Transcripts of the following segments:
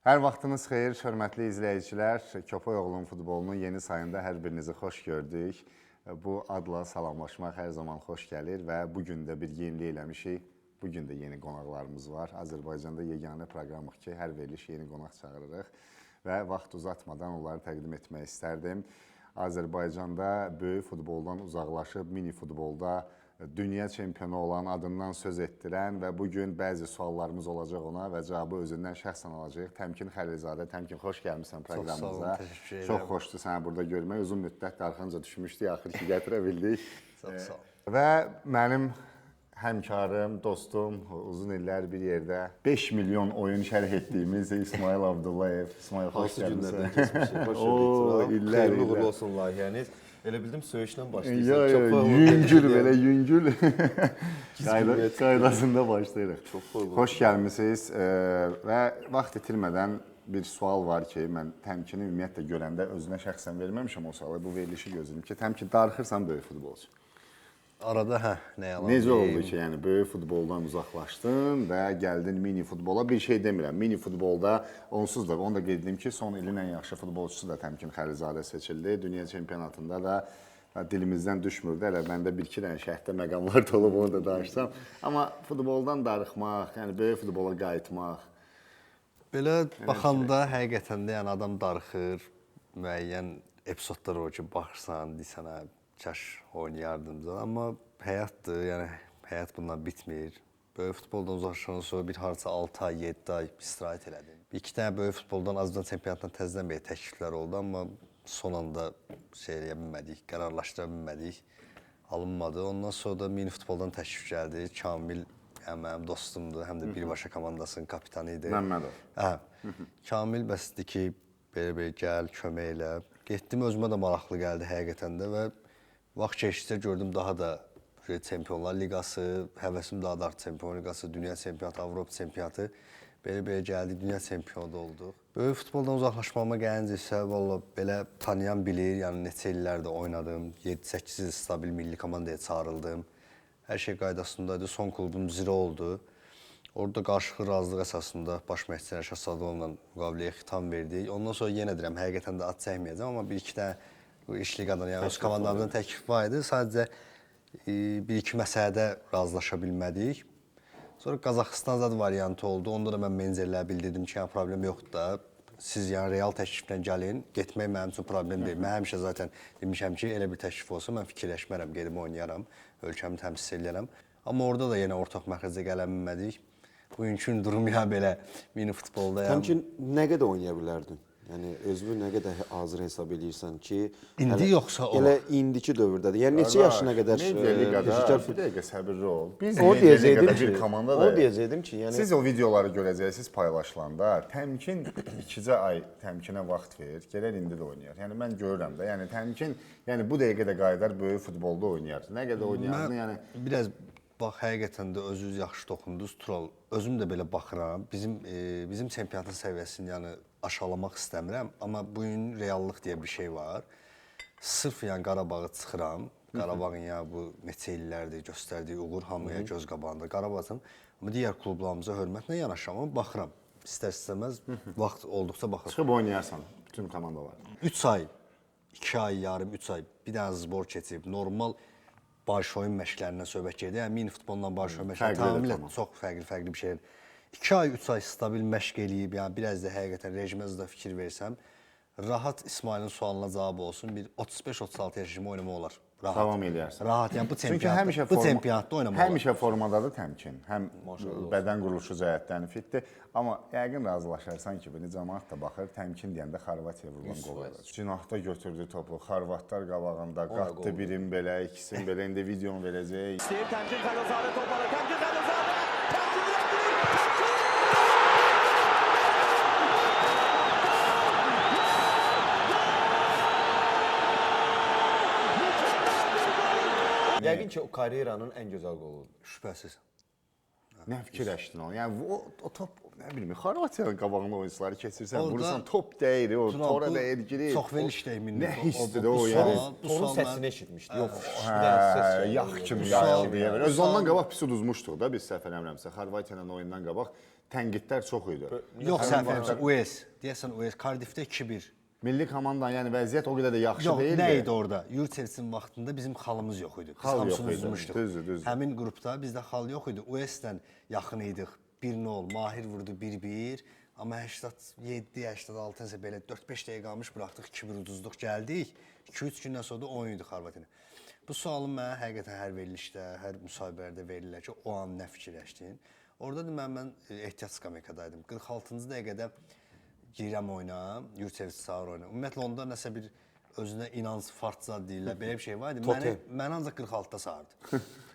Hər vaxtınız xeyir, hörmətli izləyicilər. Köpək oğlunun futbolunun yeni sayında hər birinizi xoş gördük. Bu adla salamlaşmaq hər zaman xoş gəlir və bugün də bir yenilik eləmişik. Bugün də yeni qonaqlarımız var. Azərbaycanda yeganə proqramıq ki, hər veriliş yeni qonaq çağırırıq və vaxt uzatmadan onları təqdim etmək istərdim. Azərbaycanda böyük futboldan uzaqlaşıb mini futbolda dünya çempionu olan, adından söz etdirən və bugün bəzi suallarımız olacaq ona və cavabı özündən şəxsən alacaq. Təmkin Xəlilzadə, Təmkin, xoş gəlmişsən proqramımıza. Çox sağ olun, təşəkkür edirəm. Çox xoşdur səni burada görmək. Uzun müddət arxanca düşmüşdük, axır ki gətirə bildik. Çox sağ ol. Və mənim həmkarım, dostum, uzun illər bir yerdə 5 milyon oyun şərh etdiyimiz İsmail Abdullayev. İsmail, xoş gəlmişsən. Hansı günlərdən keçmişik, xoş gördük. Xeyirli uğurlu olsun layihəniz. Elə bildim söyüşlə başlayırsan. Yüngül belə, yüngül qaydasında başlayırıq. Çox xoş. Xoş gəlmisiniz və vaxt itirmədən bir sual var ki, mən Təmkini ümumiyyətlə görəndə özünə şəxsən verməmişəm o sualı, bu verilişi gözləyim ki, Təmkin darıxırsan böyük futbolçu. Arada nə yalan. Necə oldu ki, yəni böyük futboldan uzaqlaşdın və gəldin mini futbola? Bir şey demirəm, mini futbolda onsuz da, onu da qeyd edim ki, son ilin ən yaxşı futbolçusu da Təmkin Xəlilzadə seçildi. Dünya çempionatında da dilimizdən düşmürdü. Hələ məndə bir-iki dənə şəhətdə məqamlar da olub, onu da danışsam. Amma futboldan darıxmaq, yəni böyük futbola qayıtmaq. Belə baxanda həqiqətən də yəni adam darıxır. Müəyyən epizodlar olur ki, baxırsan, deyirsən, kaş oynayardım. Amma həyatdır, yəni həyat bundan bitmir. Böyük futboldan uzaqlaşandan sonra bir harca 6 ay, 7 ay istirahət elədim. Bir-iki dənə böyük futboldan Azərbaycan çempionatından təzədən belə təkliflər oldu, amma son anda eləyə bilmədik, qərarlaşdıra bilmədik, alınmadı. Ondan sonra da mini futboldan təklif gəldi. Kamil mənim dostumdur, həm də birbaşa komandasının kapitanı idi. Məmmədov. Hə. Kamil bəsdir ki, belə gəl, kömək elə. Getdim, özümə də maraqlı gəldi həqiqətən də və vaxt keçdikcə gördüm daha da Çempionlar Liqası, həvəsim daha da artdı. Çempionlar Liqası, Dünya Çempionatı, Avropa Çempionatı. Belə gəldi, Dünya Çempionu da olduq. Böyük futboldan uzaqlaşmağıma gəlincə isə valla belə tanıyan bilir, yəni neçə illərdə oynadım. 7-8 il stabil milli komandaya çağrıldım. Hər şey qaydasındaydı. Son klubum Zira oldu. Orada qarşılıqlı razılıq əsasında baş məşqçi Rəşad Sadıqovla müqaviləyə xitam verdik. Ondan sonra yenə deyirəm, həqiqətən də ad çəkməyəcəm, amma bir-iki dənə bu işli qadın, yəni öz komandamızdan təklif var idi. Sadəcə bir-iki məsələdə razılaşa bilmədik. Sonra Qazaxıstan zad variantı oldu. Onda da mən menecerlərə bildirdim ki, yəni problem yoxdur da. Siz yəni real təkliflə gəlin, getmək mənim üçün problem deyil. Mən həmişə zaten demişəm ki, elə bir təklif olsa mən fikirləşmərəm, gedib oynayaram, ölkəmi təmsil edərəm. Amma orada da yenə ortaq məxrəcə gələ bilmədik. Bugünkü durum ya belə mini futbolda. Təmkin nə qədər oynaya bilərdin? Yəni özünü nə qədər hazır hesab edirsən ki, İndi yoxsa o? Elə indiki dövrdədir. Yəni neçə yaşına qədər Bir dəqiqə səbirli ol. Biz o deyəcəydim ki, bir komandada. o deyəcəydim ki, yəni siz o videoları görəcəksiniz paylaşılanda, Təmkin 2 ay Təmkinə vaxt verir, gələr indi də oynayar. Yəni mən görürəm də, yəni Təmkin, yəni bu dəqiqə də qayıdar böyük futbolda oynayar. Nə qədər oynayardın, yəni biraz bax həqiqətən də özünüz yaxşı toxundunuz, Tural. Özüm də belə baxıram. Bizim çempionatın səviyyəsini yəni aşağılamaq istəmirəm, amma bu gün reallıq deyə bir şey var. Sırf yəni Qarabağı çıxıram. Qarabağın ya bu neçə illərdir göstərdiyi uğur hamıya göz qabağında. Qarabağın amma digər klublarımıza hörmətlə yanaşıram, amma baxıram. İstər-istəməz vaxt olduqca baxıram. çıxıb oynayarsan bütün komandalar. 3 ay, 2 ay, yarım 3 ay bir dənə zbor keçib, normal barış oyun məşqlərindən söhbət gedir. Yəni mini futbolla barış oyun məşqləri tamamilə çox fərqli bir şeydir. 2 ay, 3 ay stabil məşq eləyib, yəni biraz da həqiqətən rejimə də fikir versəm, rahat İsmailin sualına cavab olsun, bir 35-36 yaş kimi oynamaq olar. Rahat. Davam eləyərsən. Rahat, yəni bu Çünki həmişə çempionatda oynamaq olar. Həmişə formadadır Təmkin. Həm bədən quruluşu cəhətdən fitdir, amma yəqin razılaşarsan ki, bunu cəmaət də baxır, Təmkin deyəndə Xorvatiya vurulan qol olacaq. Cinahda götürdü topu, Xorvatlar qabağında qatdı birim belə, ikisini belə indi videonu verəcək. İstəyir Təmkin Xəlilzadə topladı. Təmkin Xəlilzadə! yəqin ki, o karyeranın ən gözəl qoludur. Şübhəsiz. Nə fikirləşdin onu? Yəni o top, nə bilmirəm, Xorvatiyanın qabağında oyunçuları keçirsən, Orada vurursan top dəyir, o tora dəyir, girir. Çox veliş deyim. Nə hissdir o yəni? Onun səsini eşitmişdi. Yox, Yax kimi yayıldı deyə. Öz ondan qabaq pis uduzmuşduq da biz səhv eləmirəmsə. Xorvatiya ilə oyundan qabaq tənqidlər çox idi. Yox, səhv edirsən, US. Deyəsən US Cardiff-də 2-1. Milli komandanın yəni vəziyyət o qədər də yaxşı Yox, deyildi. nə idi orada? Yurtseviçin vaxtında bizim xalımız yox idi. Biz Xal yox hamısını idi, üzmüşdük. düzdür. Həmin qrupda bizdə xal yox idi. US-lə yaxın idik. 1-0, Mahir vurdu 1-1. Amma 87, 86 nəsə belə 4-5 dəqiqə qalmış buraxdıq, 2-1 uduzduq, gəldik. 2-3 gündən sonra da oyun idi Xorvatiya. Bu sualı mənə həqiqətən hər verilişdə, hər müsahibələrdə verirlər ki, o an nə fikirləşdin? Orada da mən ehtiyat skameykadaydım. 46-cı dəqiqədə girəm oyuna, Yurtseviç sağır oyuna. Ümumiyyətlə onda nəsə bir özünə inanc fart zad deyirlər, belə bir şey var idi. Məni ancaq 46-da sağırdı.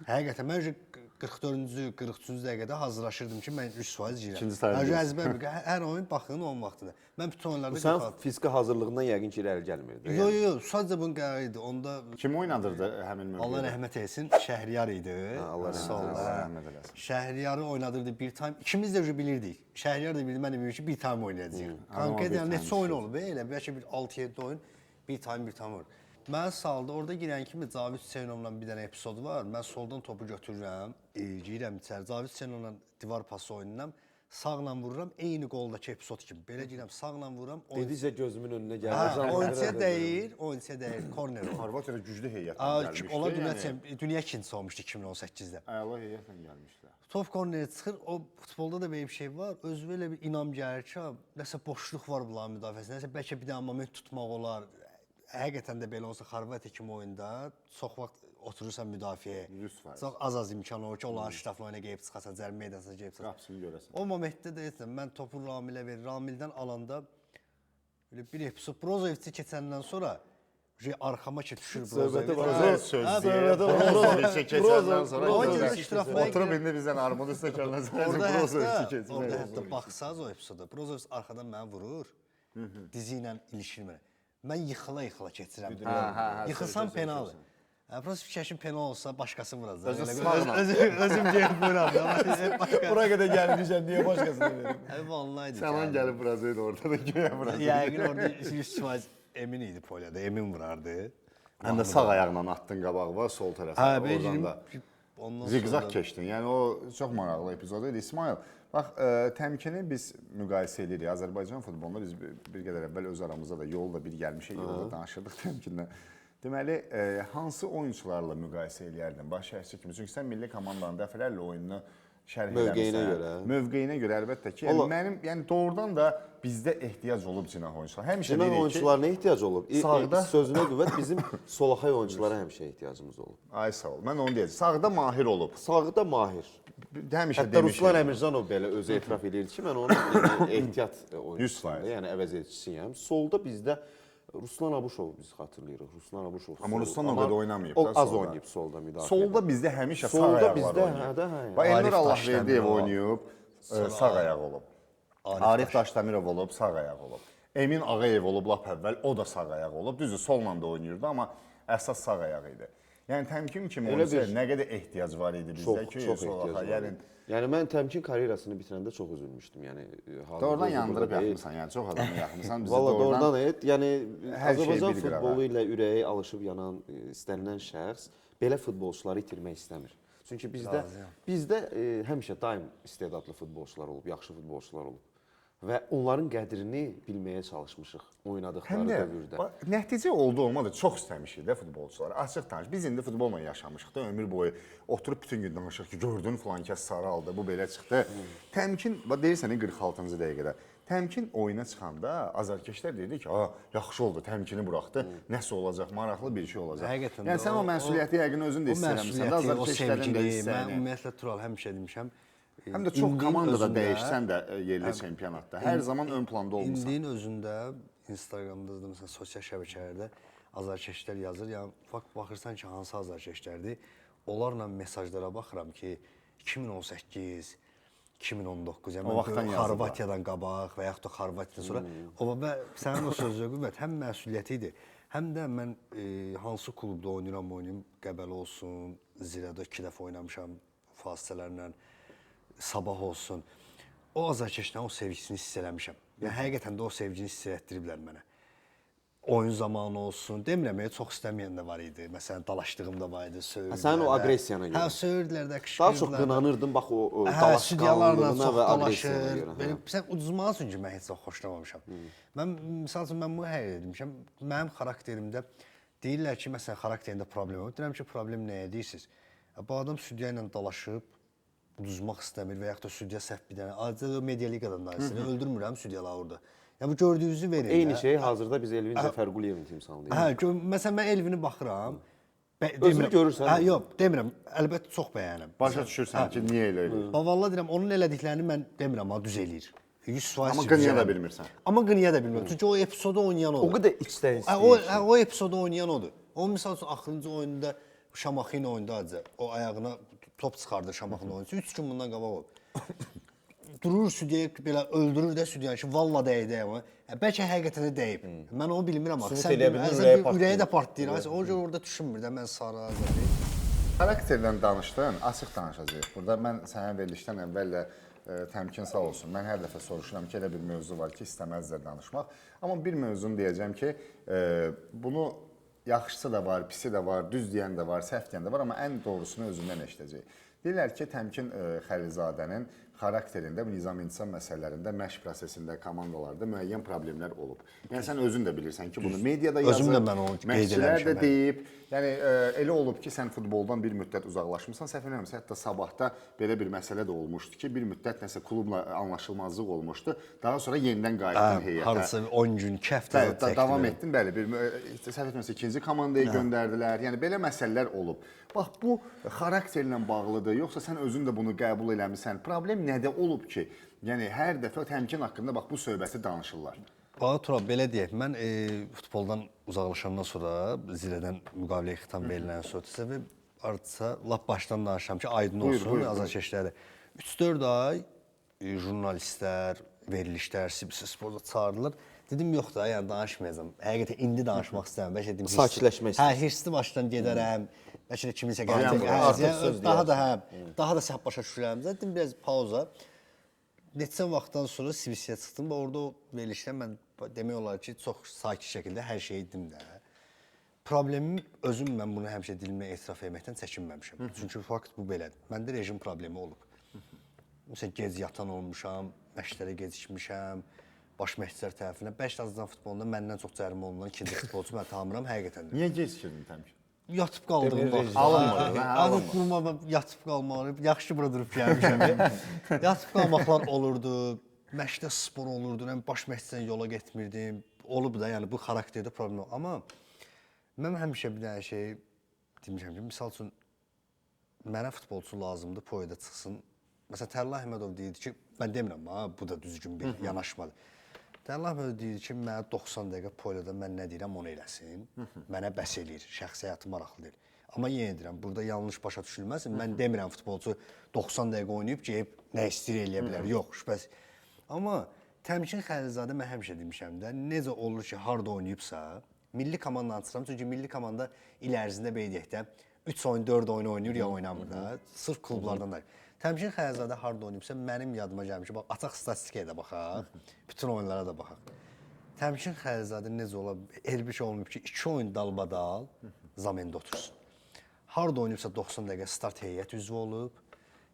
Həqiqətən mən 44-cü, 43-cü dəqiqədə hazırlaşırdım ki, mən 3% girəm. İkinci sayı Əzbər hər oyun baxın onun vaxtıdır. Mən bütün oyunlarda Sən 46. fiziki hazırlığından yəqin ki, irəli gəlmirdi. Yox, sadəcə bunun qərarı idi. Onda Kim oynadırdı həmin mövqedə? Allah rəhmət etsin, Şəhriyar idi. Allah rəhmət eləsin. Şəhriyarı oynadırdı bir time. İkimiz də bilirdik. Şəhriyar da bildi, mən də bilirdim ki, bir time oynayacağıq. Konkret yəni neçə oyun olub, elə bəlkə bir 6-7 oyun, bir time var. Mən saldı, orada girən kimi Cavid Hüseynovla bir dənə epizod var. Mən soldan topu götürürəm, girirəm içəri. Cavid Hüseynovla divar pası oynayıram. Sağla vururam, eyni qoldakı epizod kimi. Belə girəm, sağla vururam. Dedikcə gözümün önünə Hə, gəlir. oyunçuya deyir, korner olur. Xorvatiya güclü heyətlə gəlmişdi. Onlar dünya ikincisi olmuşdu 2018-də. Əla heyətlə gəlmişdilər. Top korneri çıxır, o futbolda da belə bir şey var. Özü elə bir inam gəlir ki, nəsə boşluq var bunların müdafiəsində. Nəsə bəlkə bir dənə moment tutmaq olar. Həqiqətən də belə olsa Xorvatiya kimi oyunda çox vaxt oturursan müdafiəyə. 100%. Çox az imkan olur ki, onların ştafla oyuna gəlib çıxasan, cərimə meydasına gəlib çıxasan. Qapısını görəsən. O momentdə deyirsən, mən topu Ramilə verir. Ramildən alanda belə bir epizod Brozoviçi keçəndən sonra arxama ki düşür Söhbəti var. Brozoviç. Sözlüyə keçəndən sonra İştirafına oturub indi bizdən armud üstə gəlməsən Orada hətta baxsaz o epizoda Brozoviç arxadan məni vurur. Dizi ilə ilişir mənə. Mən yıxıla keçirəm. Yıxılsam penaldır. Prosta fikirləşim penal olsa başqası vuracaq. Özüm gəlib vuram. Bura qədər gəlmişəm deyə başqasına verim. Vallahi Sənan gəlib Brazil orada da göyə vuracaq. Yəqin orada 100% Emin idi polyada. Emin vurardı. Həm də sağ ayağla attın qabağa, sol tərəfə. Oradan da ziqzaq keçdin. Yəni o çox maraqlı epizod idi. İsmail, bax, təmkini biz müqayisə edirik. Azərbaycan futbolunda biz bir qədər əvvəl öz aramızda da yolda bir gəlmişik, yolda danışırdıq təmkindən. Deməli, hansı oyunçularla müqayisə eləyərdin baş şəhərçi kimi? Çünki sən milli komandanın dəfələrlə oyununu şərh eləmirsən. Mövqeyinə görə əlbəttə ki, yəni doğrudan da bizdə ehtiyac olub cinah oyunçular. Həmişə cinah oyunçularına ehtiyac olub. Sağda sözünə qüvvət bizim solaxay oyunçulara həmişə ehtiyacımız olub. Ay sağ ol. Mən onu deyəcəm. Sağda mahir olub. Sağda mahir. Həmişə hətta Ruslan Əmircanov belə özü etiraf edirdi ki, mən onun ehtiyat oyunçusuyam, yəni əvəz edicisiyəm. Solda bizdə Ruslan Abuşov biz xatırlayırıq. Ruslan Abuşov. Amma Ruslan o qədər oynamayıb da solda. Az oynayıb solda müdafiə. Solda bizdə həmişə sağ ayaqlar oynayıb. Bax Elnur Allahverdiyev oynayıb, sağ ayaq olub. Arif Daşdəmirov olub, sağ ayaq olub. Emin Ağayev olub lap əvvəl, o da sağ ayaq olub. Düzdür, solla da oynayırdı, amma əsas sağ ayaq idi. Yəni təmkin kimi oyuncuya nə qədər ehtiyac var idi bizdə ki, çox ehtiyac var. Yəni mən təmkin karyerasını bitirəndə çox üzülmüşdüm. Yəni doğrudan yandırıb yaxmısan, yəni çox adamı yaxmısan. Valla doğrudan yəni Azərbaycan futbolu ilə ürəyi alışıb yanan istənilən şəxs belə futbolçuları itirmək istəmir. Çünki bizdə həmişə daim istedadlı futbolçular olub, yaxşı futbolçular olub. Və onların qədrini bilməyə çalışmışıq oynadıqları dövrdə. Nəticə oldu-olmadı çox istəmişik də futbolçular. Açıq danış. Biz indi futbolla yaşamışıq da ömür boyu oturub bütün gün danışırıq ki, gördün filan kəs sarı aldı, bu belə çıxdı. Təmkin, deyirsən 46-cı dəqiqədə. Təmkin oyuna çıxanda azarkeşlər deyirdi ki, yaxşı oldu, təmkini buraxdı, nəsə olacaq, maraqlı bir şey olacaq. Həqiqətən. Yəni sən o məsuliyyəti yəqin özün də istəyirsən də azarkeşlərin də hissəni. Mən ümumiyyətlə Tural həmişə demişəm. Həm də çox komandada dəyişsən də yerli çempionatda. Hər zaman ön planda olmusan. İndinin özündə Instagramda da məsələn sosial şəbəkələrdə azarkeşlər yazır. Yəni baxırsan ki, hansı azarkeşlərdir. Onlarla mesajlara baxıram ki, 2018, 2019, yəni Xorvatiyadan qabaq və yaxud da Xorvatiyadan sonra. Və sənin o sözə qüvvət həm məsuliyyəti idi, həm də mən hansı klubda oynayıram, Qəbələ olsun, Zirədə 2 dəfə oynamışam fasilələrlə. Sabah olsun. O azarkeşlərin o sevgisini hiss eləmişəm. Yəni həqiqətən də o sevgini hiss etdiriblər mənə. oyun zamanı olsun. Demirəm, çox istəməyən də var idi. Məsələn, dalaşdığım da var idi, söyürdülər. Sənin o aqressiyana görə. Hə, söyürdülər də, Daha qışqırdılar. çox qınanırdın bax o Hə, studiyalarla dalaşqanlığına çox və aqressiyana dalaşır. görə. Belə sən uduzmaz üçün ki, mən heç vaxt xoşlamamışam. Mən məsəl üçün mən bunu həll etmişəm. Mənim xarakterimdə deyirlər ki, məsələn, xarakterində problem var. Deyirəm ki, problem nəyə deyirsiniz? Bu adam studiya ilə dalaşıb uduzmaq istəmir və yaxud da studiya səhv bir dənə. Adicə media liqadan danışır. Öldürmürəm studiyaları orada. Yəni bu gördüyünüzü verin. Eyni şey hazırda biz Elvin Zəfərquliyevin timsalındayıq. Hə, məsələn mən Elvini baxıram. Özünü görürsən. Hə, yox, demirəm. Əlbəttə çox bəyənirəm. Başa düşürsən ki, niyə elə eləyir? Vallahi deyirəm, onun elədiklərini mən demirəm, amma düz eləyir. 100% Amma düz qınaya da eləyir. bilmirsən. Amma qınaya da bilmirəm. Çünki o epizodu oynayan O odur. qədər içdən Hə, istəyir. o epizodu oynayan odur. O misal üçün axırıncı oyunda Şamaxı ilə oyunda acı. O ayağına top çıxardı Şamaxının oyunçusu. 3 gün bundan qabaq o. Durur stüdiyaya belə öldürür də stüdiyanı ki, valla dəydi amma. Bəlkə həqiqətən də dəyib. Mən onu bilmirəm axı. Sübut eləyə bilir, ürəyi də partlayır. O görə orada düşünmür də mən sarı azəri. Xarakterdən danışdın, açıq danışacağıq. Burada mən sənə verilişdən əvvəl də təmkin sağ olsun. Mən hər dəfə soruşuram ki, elə bir mövzu var ki, istəməzlər danışmaq. Amma bir mövzunu deyəcəm ki, bunu yaxşısı da var, pisi də var, düz deyən də var, səhv deyən də var, amma ən doğrusunu özündən eşidəcək. Deyirlər ki, Təmkin Xəlilzadənin xarakterində, nizam-intizam məsələlərində, məşq prosesində, komandalarda müəyyən problemlər olub. Yəni sən özün də bilirsən ki, bunu mediada yazır, Özüm də mən onu qeyd məşqçilər də eləmişəm. deyib. Yəni elə olub ki, sən futboldan bir müddət uzaqlaşmısan, səhv eləmirəmsə, hətta sabahda belə bir məsələ də olmuşdu ki, bir müddət nəsə klubla anlaşılmazlıq olmuşdu. Daha sonra yenidən qayıtdın heyətə. Harasa 10 gün, 2 həftə çəkdi. Davam etdin, bəli, bir səhv etmirəmsə ikinci komandaya göndərdilər. Yəni belə məsələlər olub. Bax bu xarakterlə bağlıdır, yoxsa sən özün də bunu qəbul eləmisən? Problem nədə olub ki, yəni hər dəfə təmkin haqqında bax bu söhbəti danışırlar. Bax Turab, belə deyək, mən futboldan uzaqlaşandan sonra zirədən müqaviləyə xitam verilən sonra sizə artısa lap başdan danışıram ki, aydın olsun azarkeşləri. 3-4 ay jurnalistlər, verilişlər, CBC Sportda çağırdılar. Dedim yox da, yəni danışmayacağam. Həqiqətən indi danışmaq istəyirəm. Bəlkə dedim Sakitləşmək istəyirəm. Hə, hirsli başdan gedərəm. Bəlkə də kiminsə Artıq gələcək. söz Daha da səhv başa düşürəm. Dedim biraz pauza. Neçə vaxtdan sonra CBC-yə çıxdım və orada o verilişdə mən demək olar ki, çox sakit şəkildə hər şeyi dedim də. Problemim özüm mən bunu həmişə dilimə etiraf etməkdən çəkinməmişəm. Çünki fakt bu belədir. Məndə rejim problemi olub. Məsələn, gec yatan olmuşam, məşqlərə gecikmişəm, baş məşqçilər tərəfindən. 5 Azərbaycan futbolunda məndən çox cərimə olunan ikinci futbolçu mən tanımıram həqiqətən də. Niyə gecikirdin təmkin? Yatıb qaldığım vaxt. Alınmadı, hə, Adı quruma yatıb qalmalı. Yaxşı bura durub gəlmişəm. Yatıb qalmaqlar olurdu. Məşqdə spor olurdu. Mən baş məşqçidən yola getmirdim. Olub da, yəni bu xarakterdə problem yox. Amma mən həmişə bir dənə şey demişəm ki, misal üçün mənə futbolçu lazımdır, poyada çıxsın. Məsələn, Tərlan Əhmədov deyirdi ki, mən demirəm, bu da düzgün bir yanaşmadır. Tərlan Əhmədov deyir ki, mənə 90 dəqiqə poyada mən nə deyirəm, onu eləsin. Mənə bəs eləyir, şəxsi həyatım maraqlı deyil. Amma yenə deyirəm, burada yanlış başa düşülməsin. Mən demirəm futbolçu 90 dəqiqə oynayıb ki, nə istəyir eləyə bilər. Yox, şübhəsiz. Amma Təmkin Xəlilzadə mən həmişə demişəm də, necə olur ki, harda oynayıbsa, milli komandanı çıxıram. Çünki milli komanda il ərzində belə də 3 oyun, 4 oyun oynayır ya oynamır da. Sırf klublardan da. Təmkin Xəlilzadə harda oynayıbsa, mənim yadıma gəlmiş ki, bax açaq statistikaya da baxaq, bütün oyunlara da baxaq. Təmkin Xəlilzadə necə ola elə bir şey olmayıb ki, 2 oyun dalbadal zamində otursun. Harda oynayıbsa 90 dəqiqə start heyət üzvü olub.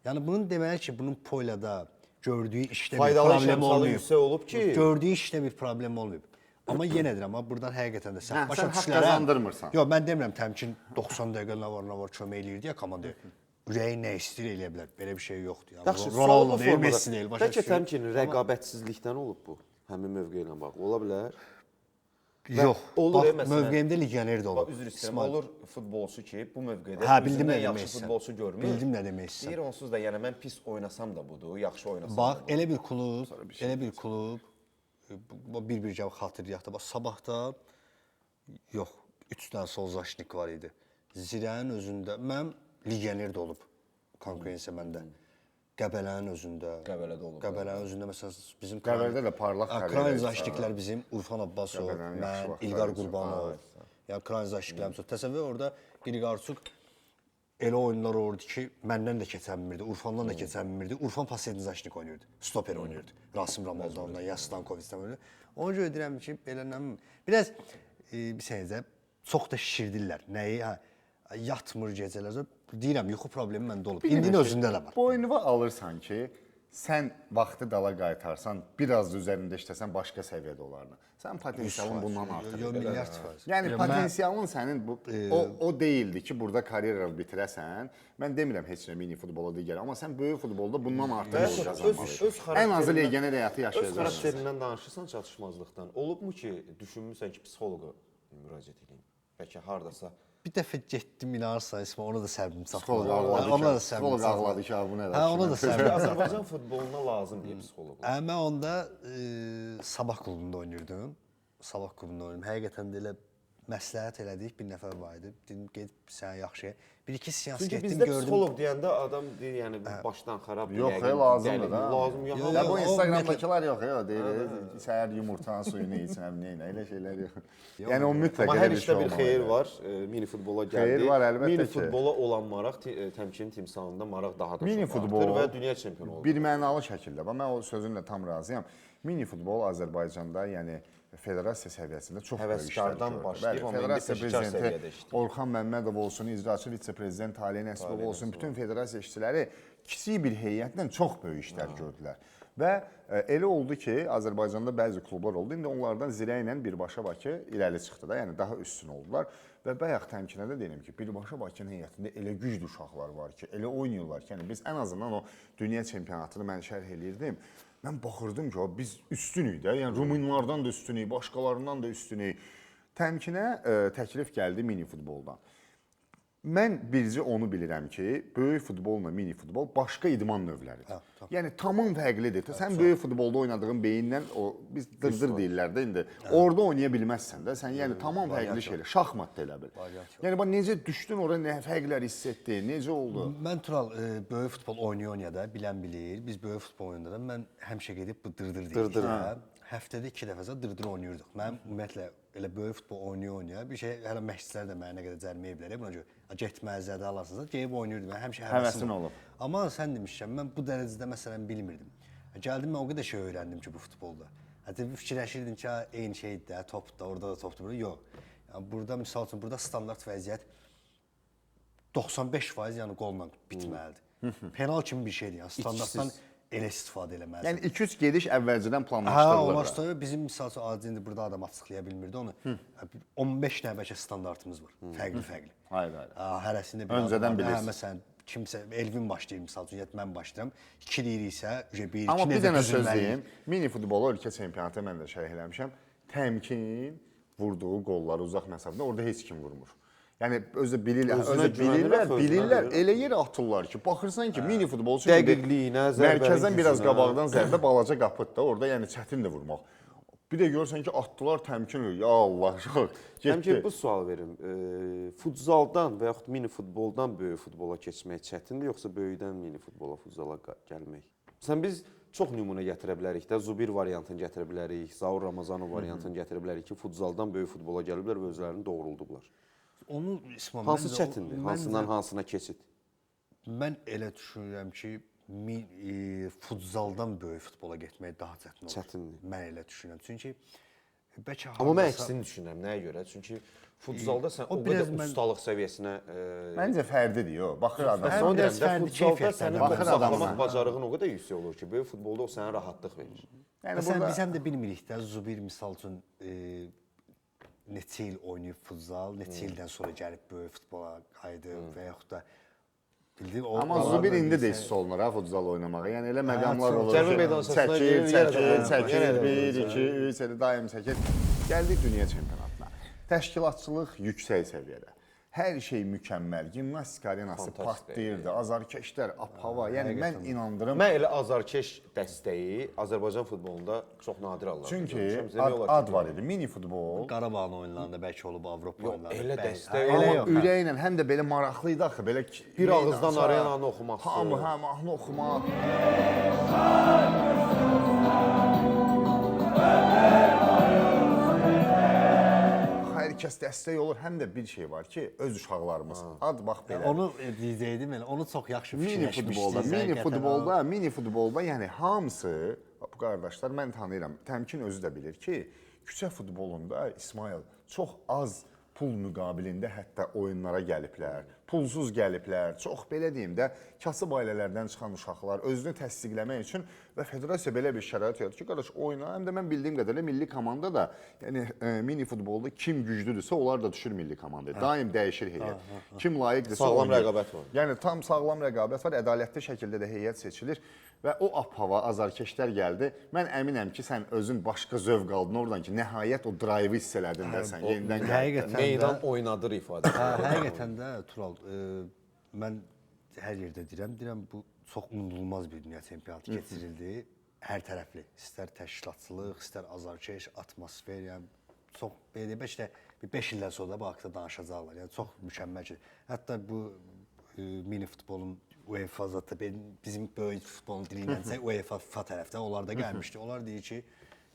Yəni bunun deməli ki, bunun poylada gördüyü işdə bir problem olmayıb. olub ki, Gördüyü işdə bir problem olmayıb. Amma yenə deyirəm, buradan həqiqətən də Hə, başa sən haqq düşülərəm. qazandırmırsan. Yox, mən demirəm Təmkin 90 dəqiqə nə var kömək eləyir deyə komandaya. Ürəyi nə istəyir eləyə bilər. Belə bir şey yoxdur. Yəni yaxşı, Ronaldo deyil, Messi deyil, başa Bəlkə düşürəm. Təmkin rəqabətsizlikdən olub bu, həmin mövqe ilə bağlı. Ola bilər. Yox, olur, bax, məsələn. mövqeyimdə legioner də olub. Üzr istəyirəm. İsmail. Olur futbolçu ki, bu mövqedə Hə, bildim özündən nə demək yaxşı istəyirsən. futbolçu görmür. Bildim nə demək istəyirsən. Deyir onsuz da, yəni mən pis oynasam da budur, yaxşı oynasam Bax, da budur. elə bir klub, bir cavab xatırlayaq da, bax sabahda yox, 3 dənə solzaşnik var idi. Zirənin özündə mən legioner də olub konkurensiya məndə. Qəbələnin özündə. Qəbələdə olub. Qəbələnin özündə məsələn bizim Qəbələdə də parlaq karyera Krayn idi. zaşniklər bizim Urfan Abbasov, Qəbələnin yaxşı mən, vaxtları İlqar oldu. Qurbanov. Yəni Krayn zaşniklərim çox. Təsəvvür orada Qiriqarçuk elə oyunlar olurdu ki, məndən də keçənmirdi, Urfandan da keçənmirdi. Urfan Pasetni zaşnik oynayırdı, stoper oynayırdı. Rasim Ramazandan, ya Stankovicdən oynayırdı. Ona görə deyirəm ki, belə nə biraz bir sənəcə çox da şişirdirlər. Nəyi? Yatmır gecələr. Deyirəm, yuxu problemi məndə olub. İndinin özündə də var. Boynuva alırsan ki, sən vaxtı dala qaytarsan, biraz da üzərində işləsən başqa səviyyədə olardı. Sən potensialın bundan artıq. Milyard faiz. Yəni potensialın sənin o deyildi ki, burada karyera bitirəsən. Mən demirəm heç nə mini futbola digər, amma sən böyük futbolda bundan artıq qazanmalısan. Ən azı legioner həyatı Öz yaşayacaqsan. xarakterindən danışırsan çatışmazlıqdan. Olubmu ki, düşünmüsən ki, psixoloqa müraciət edeyim? Bəlkə hardasa Bir dəfə getdim inanırsan, İsmail, ona da səbrim Psixoloq çatmadı. ağladı Ona da ki, səbrim psixoloq çatmadı. ağladı ki, bu nədir? Hə, ona da səbrim çatmadı. Azərbaycan futboluna lazım deyə psixoloq. Mən onda Sabah klubunda oynayırdım. Sabah klubunda oynayırdım. Həqiqətən də elə məsləhət elədik, bir nəfər var idi. Dedim, gedib sən yaxşı. Bir-iki seans Çünki getdim, bizdə gördüm. psixoloq deyəndə adam deyir, yəni başdan xarab Yox, lazımdır da. Lazım yox. Ya bu o Instagramdakılar yox, deyir, səhər yumurtanın suyunu içsən, nə elə şeylər yox. Yəni o mütləq Amma elə hər bir işdə şey bir olmalı. xeyir var. Mini futbola gəldi. Xeyir var, əlbəttə Mini ki. futbola olan maraq təmkin timsalında maraq daha da Mini çox futbol artır və dünya çempionu oldu. bir mənalı şəkildə, bax mən o sözünlə tam razıyam. Mini futbol Azərbaycanda, yəni federasiya səviyyəsində çox böyük işlər Həvəskardan gördü. başlayıb, amma indi Federasiya peşəkar səviyyədə prezidenti işləyir. Orxan Məmmədov olsun, icraçı vitse-prezident Talih Nəsibov olsun, bütün federasiya işçiləri kiçik bir heyətlə çox böyük işlər gördülər. Və elə oldu ki, Azərbaycanda bəzi klublar oldu. İndi onlardan zirə ilə Birbaşa Bakı irəli çıxdı da, yəni daha üstün oldular. Və bayaq təmkinə də deyim ki, Birbaşa Bakının heyətində elə güclü uşaqlar var ki, elə oynayırlar ki, yəni biz ən azından o dünya çempionatını mən şərh eləyirdim. Mən baxırdım ki, biz üstünük də, yəni Rumunlardan da üstünük, başqalarından da üstünük. Təmkinə təklif gəldi mini futboldan. Mən bircə onu bilirəm ki, böyük futbolla mini futbol başqa idman növləridir. Yəni tamam fərqlidir. Sən böyük futbolda oynadığın beyinlə o biz dırdır deyirlər də indi. Orada oynaya bilməzsən də. Sən yəni tamam fərqli şeylər, şahmat da elə bil. Yəni bax necə düşdün ora, nə fərqlər hiss etdin, necə oldu? Mən Tural böyük futbol oynaya da bilən bilir. Biz böyük futbol oynayanda da mən həmişə gedib bu dırdır deyirik. Həftədə 2 dəfəsə dırdır oynayırdıq. Mən ümumiyyətlə elə böyük futbol oynaya bir şey hələ məşqçilər də mənə qədər cərməyiblər. Buna görə getməzdə alarsınız, gedib oynayırdım. Mən həmişə həvəsim olub. Amma sən demişsən, mən bu dərəcədə məsələn bilmirdim. Gəldim mən o qədər şey öyrəndim ki bu futbolda. Hətta fikirləşirdim ki, eyni şeydir də, topdur, orada da topdur, burada yox. Yəni burada misal üçün burada standart vəziyyət 95% yəni qolla bitməlidir. Penal kimi bir şeydir. Yəni standartdan elə istifadə eləməlisən. Yəni 2-3 gediş əvvəlcədən Hə, planlaşdırılır. ondan sonra bizim misal üçün adi indi burada adam açıqlaya bilmirdi onu. 15 dənə bəlkə standartımız var. Fərqli-fərqli. Hayır. Hərəsində bir Öncədən adam var. bilirsən. Məsələn, kimsə Elvin başlayır misal üçün, mən başlayıram. 2 deyiriksə, 1 Amma 2 bir necə dənə söz düzülməli? deyim. Mini futbolu ölkə çempionatı mən də şərh eləmişəm. Təmkin vurduğu qollar uzaq məsafədə orada heç kim vurmur. Yəni özü bilirlər, bilirlər, elə yerə atırlar ki, baxırsan ki, mini futbolçu Dəqiqliyinə, zərbənin mərkəzdən biraz gücünə. qabaqdan zərbə balaca qapıda, orada yəni çətindir vurmaq. Bir də görürsən ki, atdılar təmkin, ya Allah, Həm ki, getdi. bu sual verim. Futzaldan və yaxud mini futboldan böyük futbola keçmək çətindir, yoxsa böyükdən mini futbola, futzala gəlmək? Biz çox nümunə gətirə bilərik də, Zubir variantını gətirə bilərik, Zaur Ramazanov variantını gətirə bilərik ki, futzaldan böyük futbola gəliblər və özlərini doğruldublar. Onu İsmail Hansı çətindir? Hansından hansına keçid? Mən elə düşünürəm ki, futzaldan böyük futbola getmək daha çətin olur. Çətindir. Mən elə düşünürəm. Çünki bəlkə Amma mən əksini düşünürəm. Nəyə görə? Çünki futzalda sən o qədər ustalıq səviyyəsinə Məncə fərdidir o. Baxır adam. son biraz dərəcədə fərdi futzalda keyfiyyətdən sənin baxır top adamına. saxlamaq bacarığın o qədər yüksək olur ki, böyük futbolda o sənə rahatlıq verir. Yəni Məsələn, burada biz həm də bilmirik də, Zubir misal üçün neçə il oynayıb futzal, neçə ildən sonra gəlib böyük futbola qayıdı və yaxud da bildiyin o. amma Zubir indi də hiss olunur ha futzal oynamağa. Yəni elə məqamlar olur. Cəbir ki, meydançasına çəkir, yenə çəkir, də 1, 2, 3, elə daim çəkir. Gəldik dünya çempionatına. Təşkilatçılıq yüksək səviyyədə. Hər şey mükəmməl. Gimnastika arenası partlayırdı. Azarkeşlər, ab-hava. Yəni mən inandırım. Mən elə azarkeş dəstəyi Azərbaycan futbolunda çox nadir hallarda Çünki görmüşəm. ad var idi. Mini futbol. Qarabağın oyunlarında bəlkə olub Avropa oyunlarında. elə Bəli. dəstək Elə Amma yox. ürəklə həm də belə maraqlı idi axı, belə Bir ağızdan arenanı oxuması. Hamı mahnı oxumaq. Hər kəs dəstək olur. Həm də bir şey var ki, öz uşaqlarımız. Ad bax belə. Onu deyəcəydim elə. Onu çox yaxşı fikirləşmişdiniz. Mini futbolda, yəni hamısı Bu qardaşlar mən tanıyıram. Təmkin özü də bilir ki, küçə futbolunda İsmail çox az pul müqabilində hətta oyunlara gəliblər, pulsuz gəliblər. Çox belə deyim də, kasıb ailələrdən çıxan uşaqlar özünü təsdiqləmək üçün və federasiya belə bir şərait yaradır ki, qardaş oyna. Həm də mən bildiyim qədərilə milli komanda da, yəni mini futbolda kim güclüdürsə, onlar da düşür milli komandaya. Daim dəyişir heyət. Kim layiqdirsə Sağlam oynayır. rəqabət var. Yəni tam sağlam rəqabət var, ədalətli şəkildə də heyət seçilir və o ab-hava azarkeşlər gəldi. Mən əminəm ki, sən özün başqa zövq aldın oradan ki, nəhayət o drive hiss elədin də sən yenidən Həqiqətən Meydan oynadır ifadəsi. Həqiqətən də Tural, mən hər yerdə deyirəm bu çox unudulmaz bir dünya çempionatı keçirildi. Hər tərəfli, istər təşkilatçılıq, istər azarkeş, atmosfer, yəni çox belə bəlkə bir 5 ildən sonra bu haqqda danışacaqlar. Yəni çox mükəmməl ki, hətta bu mini futbolun UEFA zətdə bizim böyük futbolun dili ilə desək UEFA FIFA tərəfdə onlar da gəlmişdi. Onlar deyir ki,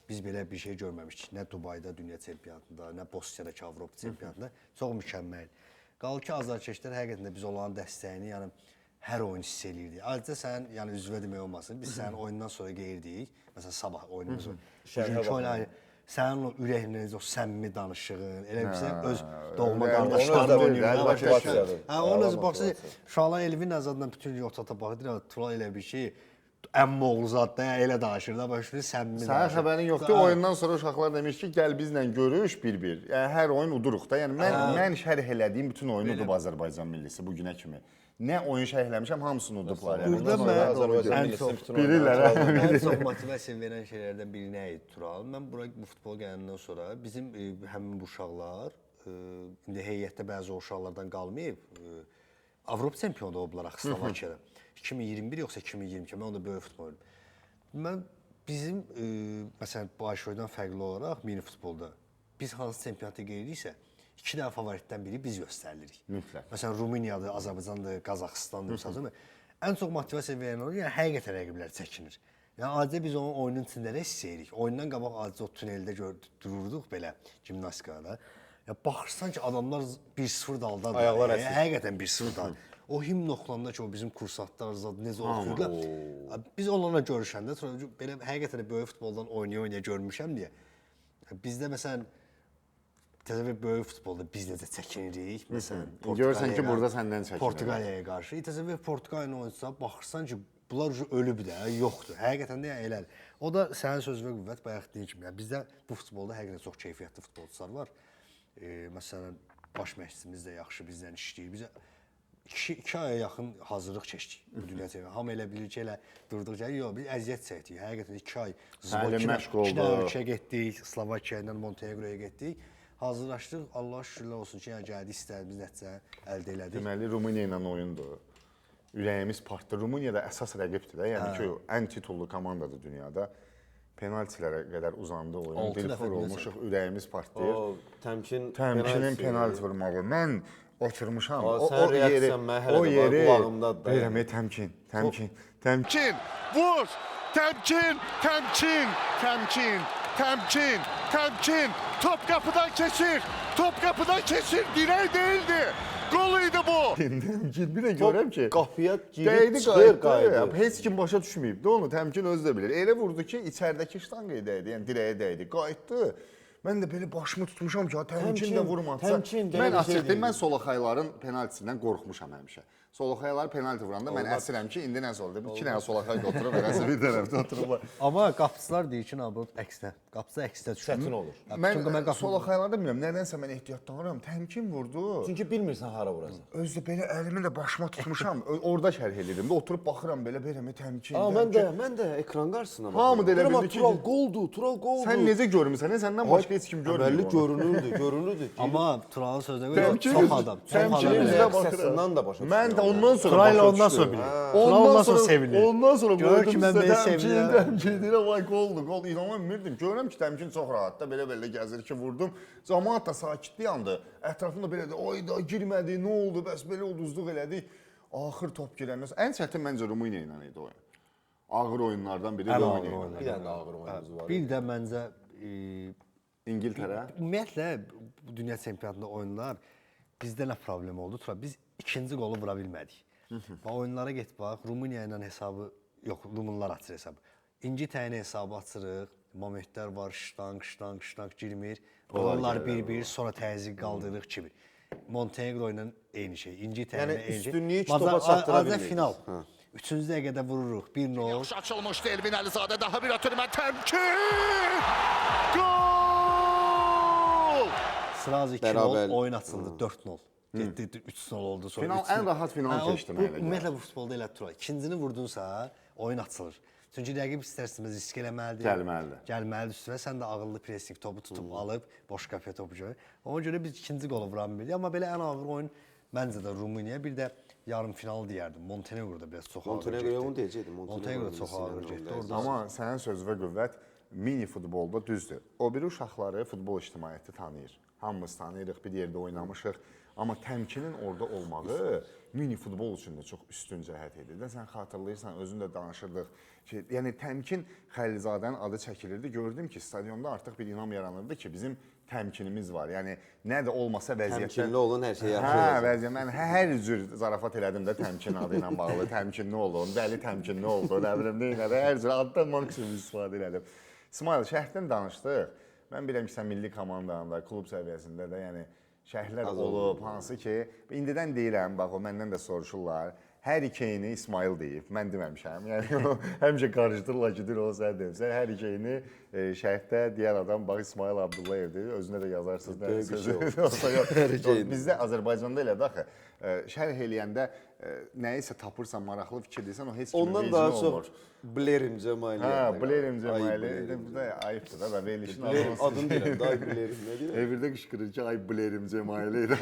biz belə bir şey görməmişdik. Nə Dubayda dünya çempionatında, nə Bosniyadakı Avropa çempionatında çox mükəmməl. Qaldı ki, azarkeşlər həqiqətən də biz onların dəstəyini, yəni hər oyun hiss eləyirdik. Ayrıca sən, yəni üzvə demək olmasın, biz sənin oyundan sonra geyirdik. Məsələn, sabah oyunumuz var. Sənin o ürəyinə o səmimi danışığın, elə bilirsən öz doğma qardaşların oynayır. Onun özü baxsa, uşaqlar Elvin Azadla bütün gün otaqda baxır, Tural elə bir şey, əmmi oğlu zad da elə danışır da, başlayır səmimi danışır. Sənin xəbərin yoxdur. Oyundan sonra uşaqlar demiş ki, gəl bizlə görüş bir-bir. Yəni hər oyun uduruq da. Yəni mən şərh elədiyim bütün oyunu udub Azərbaycan millisi bu günə kimi. Nə oyun şərh eləmişəm, hamısını udublar. Burada mən bilirlər. Ən çox motivasiya verən şeylərdən biri nə idi Tural? Mən bura bu futbol gələndən sonra bizim həmin bu uşaqlar indi heyətdə bəzi uşaqlardan qalmayıb Avropa çempionu olublar Slovakiyada. 2021 yoxsa 2022 mən onda böyük futbol oynadım. Mən bizim məsələn bu Ayşoydan fərqli olaraq mini futbolda biz hansı çempionata geyiriksə 2 dənə favoritdən biri biz göstəririk. Mütləq. Məsələn Rumıniyadır, Azərbaycandır, Qazaxıstandır məsələn. Ən çox motivasiya verən olur, yəni həqiqətən rəqiblər çəkinir. Yəni adicə biz onun oyunun içində nə hiss edirik? Oyundan qabaq adicə o tuneldə dururduq belə gimnastikada. Ya baxırsan ki, adamlar 1-0 daldadır. Ayaqlar əsir. Həqiqətən 1-0 daldadır. O himn oxunanda ki, o bizim kursantlar zad necə oxuyurlar. Biz onlarla görüşəndə belə həqiqətən də böyük futboldan oynaya görmüşəm deyə. Bizdə məsələn təzəvvür böyük futbolda biz necə çəkinirik, məsələn, Görürsən ki, burada səndən çəkinir. Portuqaliyaya qarşı. Təzəvvür Portuqaliyanın oyunçusu baxırsan ki, bunlar ölüb də, yoxdur. Həqiqətən də yəni elədir. O da sənin sözünə qüvvət, bayaq dediyin kimi. Yəni bizdə bu futbolda həqiqətən çox keyfiyyətli futbolçular var. Məsələn, baş məşqçimiz də yaxşı bizdən işləyir. Bizə 2 aya yaxın hazırlıq keçdik bu dünya çempionatı. Hamı elə bilir ki, elə durduq ki, yox, biz əziyyət çəkdik. Həqiqətən 2 ay məşq oldu. 2 dənə ölkəyə getdik, Slovakiyaya ilə Montenegroya getdik. Hazırlaşdıq. Allah şükürlər olsun ki, yəni gəldik, istədiyimiz nəticə əldə elədik. Deməli Rumıniya ilə oyundur. Ürəyimiz partdı. Rumıniya da əsas rəqibdir də. Yəni ki, ən titullu komandadır dünyada. Penaltilərə qədər uzandı oyun. Dilxor olmuşuq, ürəyimiz partlayır. Təmkinin penalti vurmağı. Mən oturmuşam. Sən reaksiyan mən hələ də var, qulağımdadır da. Deyirəm, təmkin. Vur! Təmkin. Top qapıdan keçir. Dirək değildi. Gol idi bu. Bir də görəm ki, qapıya girib çıxır qayıdır. Heç kim başa düşməyib də onu, təmkin özü də bilir. Elə vurdu ki, içəridəki ştanqaya dəydi, yəni dirəyə dəydi. Qayıtdı. Mən də belə başımı tutmuşam ki, təmkin də vurmadsa. Mən açıqlayım, mən Soloxayların penaltisindən qorxmuşam həmişə. Soloxaylar penalti vuranda mən əsirəm ki, indi nəsə oldu? 2 dənə Soloxay da oturub, eləsə bir tərəfdə oturublar. Amma qapıçılar deyir ki, nabrot əksinə. Qapıçı əksinə düşür. Çətin olur. Mən Soloxaylarda bilmirəm, nədənsə mən ehtiyatlanıram. Təmkin vurdu. Çünki bilmirsən hara vuracaq. Özdə belə əlimi də başıma tutmuşam. Orada şərh edirdim. Oturub baxıram belə təmkin. Mən də ekran qarşısına baxıram. Hamı da elə bildi ki, Tural qoldu. Sən necə görmüsən? Səndən başqa heç kim görmür. Əməlli görünürdü. Amma Turalın sözünə görə çox adam. Təmkinin üzünə baxıram. da başa düşürəm. Mən də ondan sonra Tural başa ondan sonra düşdüm. bilir. Tural ondan sonra sevinir. Ondan sonra Görür ki, gördüm mən belə sevinirəm. Təmkin deyirəm, vay qoldu. İnanmırdım. Görürəm ki, təmkin çox rahat da belə gəzir ki, vurdum. Camaat da sakitlik yandı. Ətrafında belə də, ayda girmədi, nə oldu, bəs belə ulduzluq elədi. Axır top girəndən sonra ən çətin məncə Rumıniya ilə idi oyun. Ağır oyunlardan biri Rumıniya ilə. Bir dənə də ağır oyunumuz var. Bir də məncə İngiltərə. ümumiyyətlə bu dünya çempionatında oyunlar bizdə nə problem oldu? Biz ikinci qolu vura bilmədik. Və oyunlara get bax, Rumıniya ilə hesabı yox, Rumunlar açır hesabı. İnci təyini hesabı açırıq. Momentlər var, ştanq girmir. Onlar bir-bir, sonra təzyiq qaldırırıq 2-1. Montenegro ilə eyni şey. İnci təyini Yəni eyni şey. üstünlüyü iki topa çatdıra Azər bilmirik. final. 3-cü dəqiqədə vururuq 1-0. Yaxşı açılmışdı Elvin Əlizadə, daha bir ötürmə, təmkin! Gol! Sıraz 2-0 Bərabər. oyun açıldı 4-0. Getdi 3-0 oldu sonra. Final 3-0. ən rahat final keçdi mənə görə. Ümumiyyətlə bu futbolda elə tutur. İkincini vurdunsa oyun açılır. Çünki rəqib istər-istəməz risk eləməlidir. Gəlməlidir. Gəlməlidir üstünə. Sən də ağıllı pressing topu tutub alıb boş qapıya topu görə. Ona görə biz ikinci qolu vura bilmirdik. Amma belə ən ağır oyun məncə də Rumıniya, bir də yarım final deyərdim. Montenegroda biraz çox ağır Montenegroya getdi. onu deyəcəkdim. Montenegro çox ağır getdi. Orada Amma sənin sözünə qüvvət mini futbolda düzdür. O biri uşaqları futbol ictimaiyyəti tanıyır. Hamımız tanıyırıq, bir yerdə oynamışıq. Amma təmkinin orada olmağı mini futbol üçün də çox üstün cəhət idi. Də sən xatırlayırsan, özün də danışırdıq ki, yəni təmkin Xəlilzadənin adı çəkilirdi. Gördüm ki, stadionda artıq bir inam yaranırdı ki, bizim təmkinimiz var. Yəni nə də olmasa vəziyyətdə Təmkinli olun, hər şey yaxşı Hə, olacaq. vəziyyət mən hər cür zarafat elədim də təmkin adı ilə bağlı. Təmkinli olun, bəli təmkinli oldu, nə bilim nə elədi. Hər cür addan maksimum istifadə elədim. İsmail, şərhdən danışdıq. Mən bilirəm ki, sən milli komandanda, klub səviyyəsində də, yəni şərhlər olub, hansı ki, indidən deyirəm, bax o məndən də soruşurlar. Hər ikeyini İsmail deyib, mən deməmişəm. Yəni o həmişə qarışdırırlar ki, o sən demişsən. Hər ikeyini şərhdə deyən adam bax İsmail Abdullayevdir. Özünə də yazarsınız. Böyük bir şey oldu. Bizdə Azərbaycanda elədir axı. Şərh eləyəndə nəyisə tapırsan, maraqlı fikir deyirsən, o heç kimin Ondan vecinə daha olmur. çox Blerim Cəmaili. Hə, Blerim Cəmaili. Bu da ayıbdır da, verilişin Blerim adını deyirəm, daha Blerim nə deyirəm? Evirdə qışqırır ki, ay Blerim Cəmaili idi.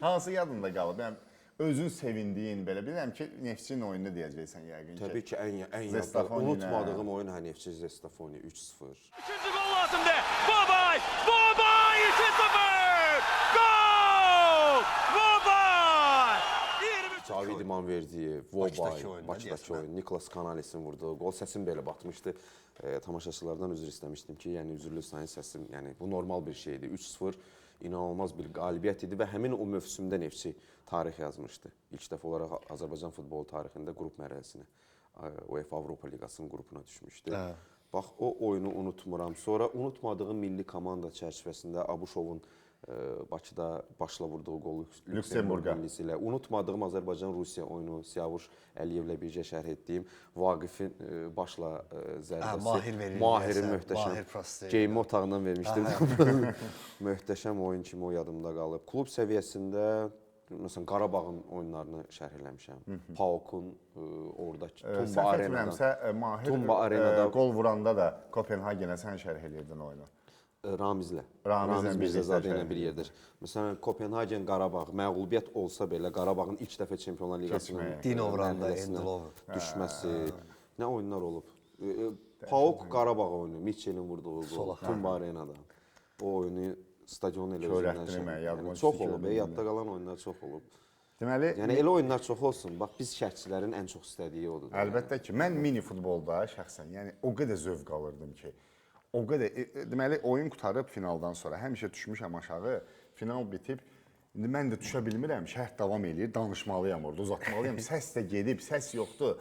Hansı yadında qalıb? Yəni özün sevindiyin belə bilirəm ki, Neftçinin oyununu deyəcəksən yəqin ki. Təbii ki, ən yadda Zestafoni ilə. unutmadığım oyun Neftçi Zestafoni 3-0. Üçüncü gol lazımdı. Babay! Babay! 2-0! Gol! Babay! 23 Cavid İmanverdiyev, Vobay, Bakıdakı oyun, Bakıdakı oyun, Niklas Kanalesin vurduğu gol səsim belə batmışdı. Tamaşaçılardan üzr istəmişdim ki, yəni üzrlü sayın səsim, yəni bu normal bir şeydir. 3-0 inanılmaz bir qalibiyyət idi və həmin o mövsümdə Neftçi tarix yazmışdı. İlk dəfə olaraq Azərbaycan futbolu tarixində qrup mərhələsinə UEFA Avropa Liqasının qrupuna düşmüşdü. Bax o oyunu unutmuram. Sonra unutmadığım milli komanda çərçivəsində Abuşovun Bakıda başla vurduğu qolu Lüksemburqa millisi ilə. Unutmadığım Azərbaycan-Rusiya oyunu Siyavuş Əliyevlə birgə şərh etdiyim Vaqifin başla zərbəsi. Mahir verir. Mahirin Mahir möhtəşəm. prosti. Geyinmə otağından vermişdim. Möhtəşəm oyun kimi o yadımda qalıb. Klub səviyyəsində məsələn Qarabağın oyunlarını şərh eləmişəm. PAOK-un oradakı Tumba Səhv Arenada. etmirəmsə, Mahir Tumba Arenada qol vuranda da Kopenhagenə sən şərh eləyirdin oyunu. Ramizlə. Ramizlə Ramiz birlikdə Mirzəzadə ilə şərh bir yerdir. Məsələn, Kopenhagen, Qarabağ məğlubiyyət olsa belə Qarabağın ilk dəfə Çempionlar Liqasının Keçməyə. Dinovran'da, mərhələsinə Endelov. düşməsi, nə oyunlar olub. PAOK Qarabağ oyunu, Mitchellin vurduğu gol, Tumba Arenada. O oyunu stadion elə Şöhrətlenmə, yadıma çox düşdü, olub, gördüm yadda qalan oyunlar çox olub. Deməli, Yəni elə oyunlar çox olsun. Bax biz şərhçilərin ən çox istədiyi odur. da. əlbəttə ki, mən mini futbolda şəxsən, yəni o qədər zövq alırdım ki, o qədər deməli oyun qurtarıb finaldan sonra həmişə düşmüşəm aşağı, final bitib indi mən də düşə bilmirəm, şərh davam eləyir, danışmalıyam orada, uzatmalıyam. Səs də gedib, səs yoxdur.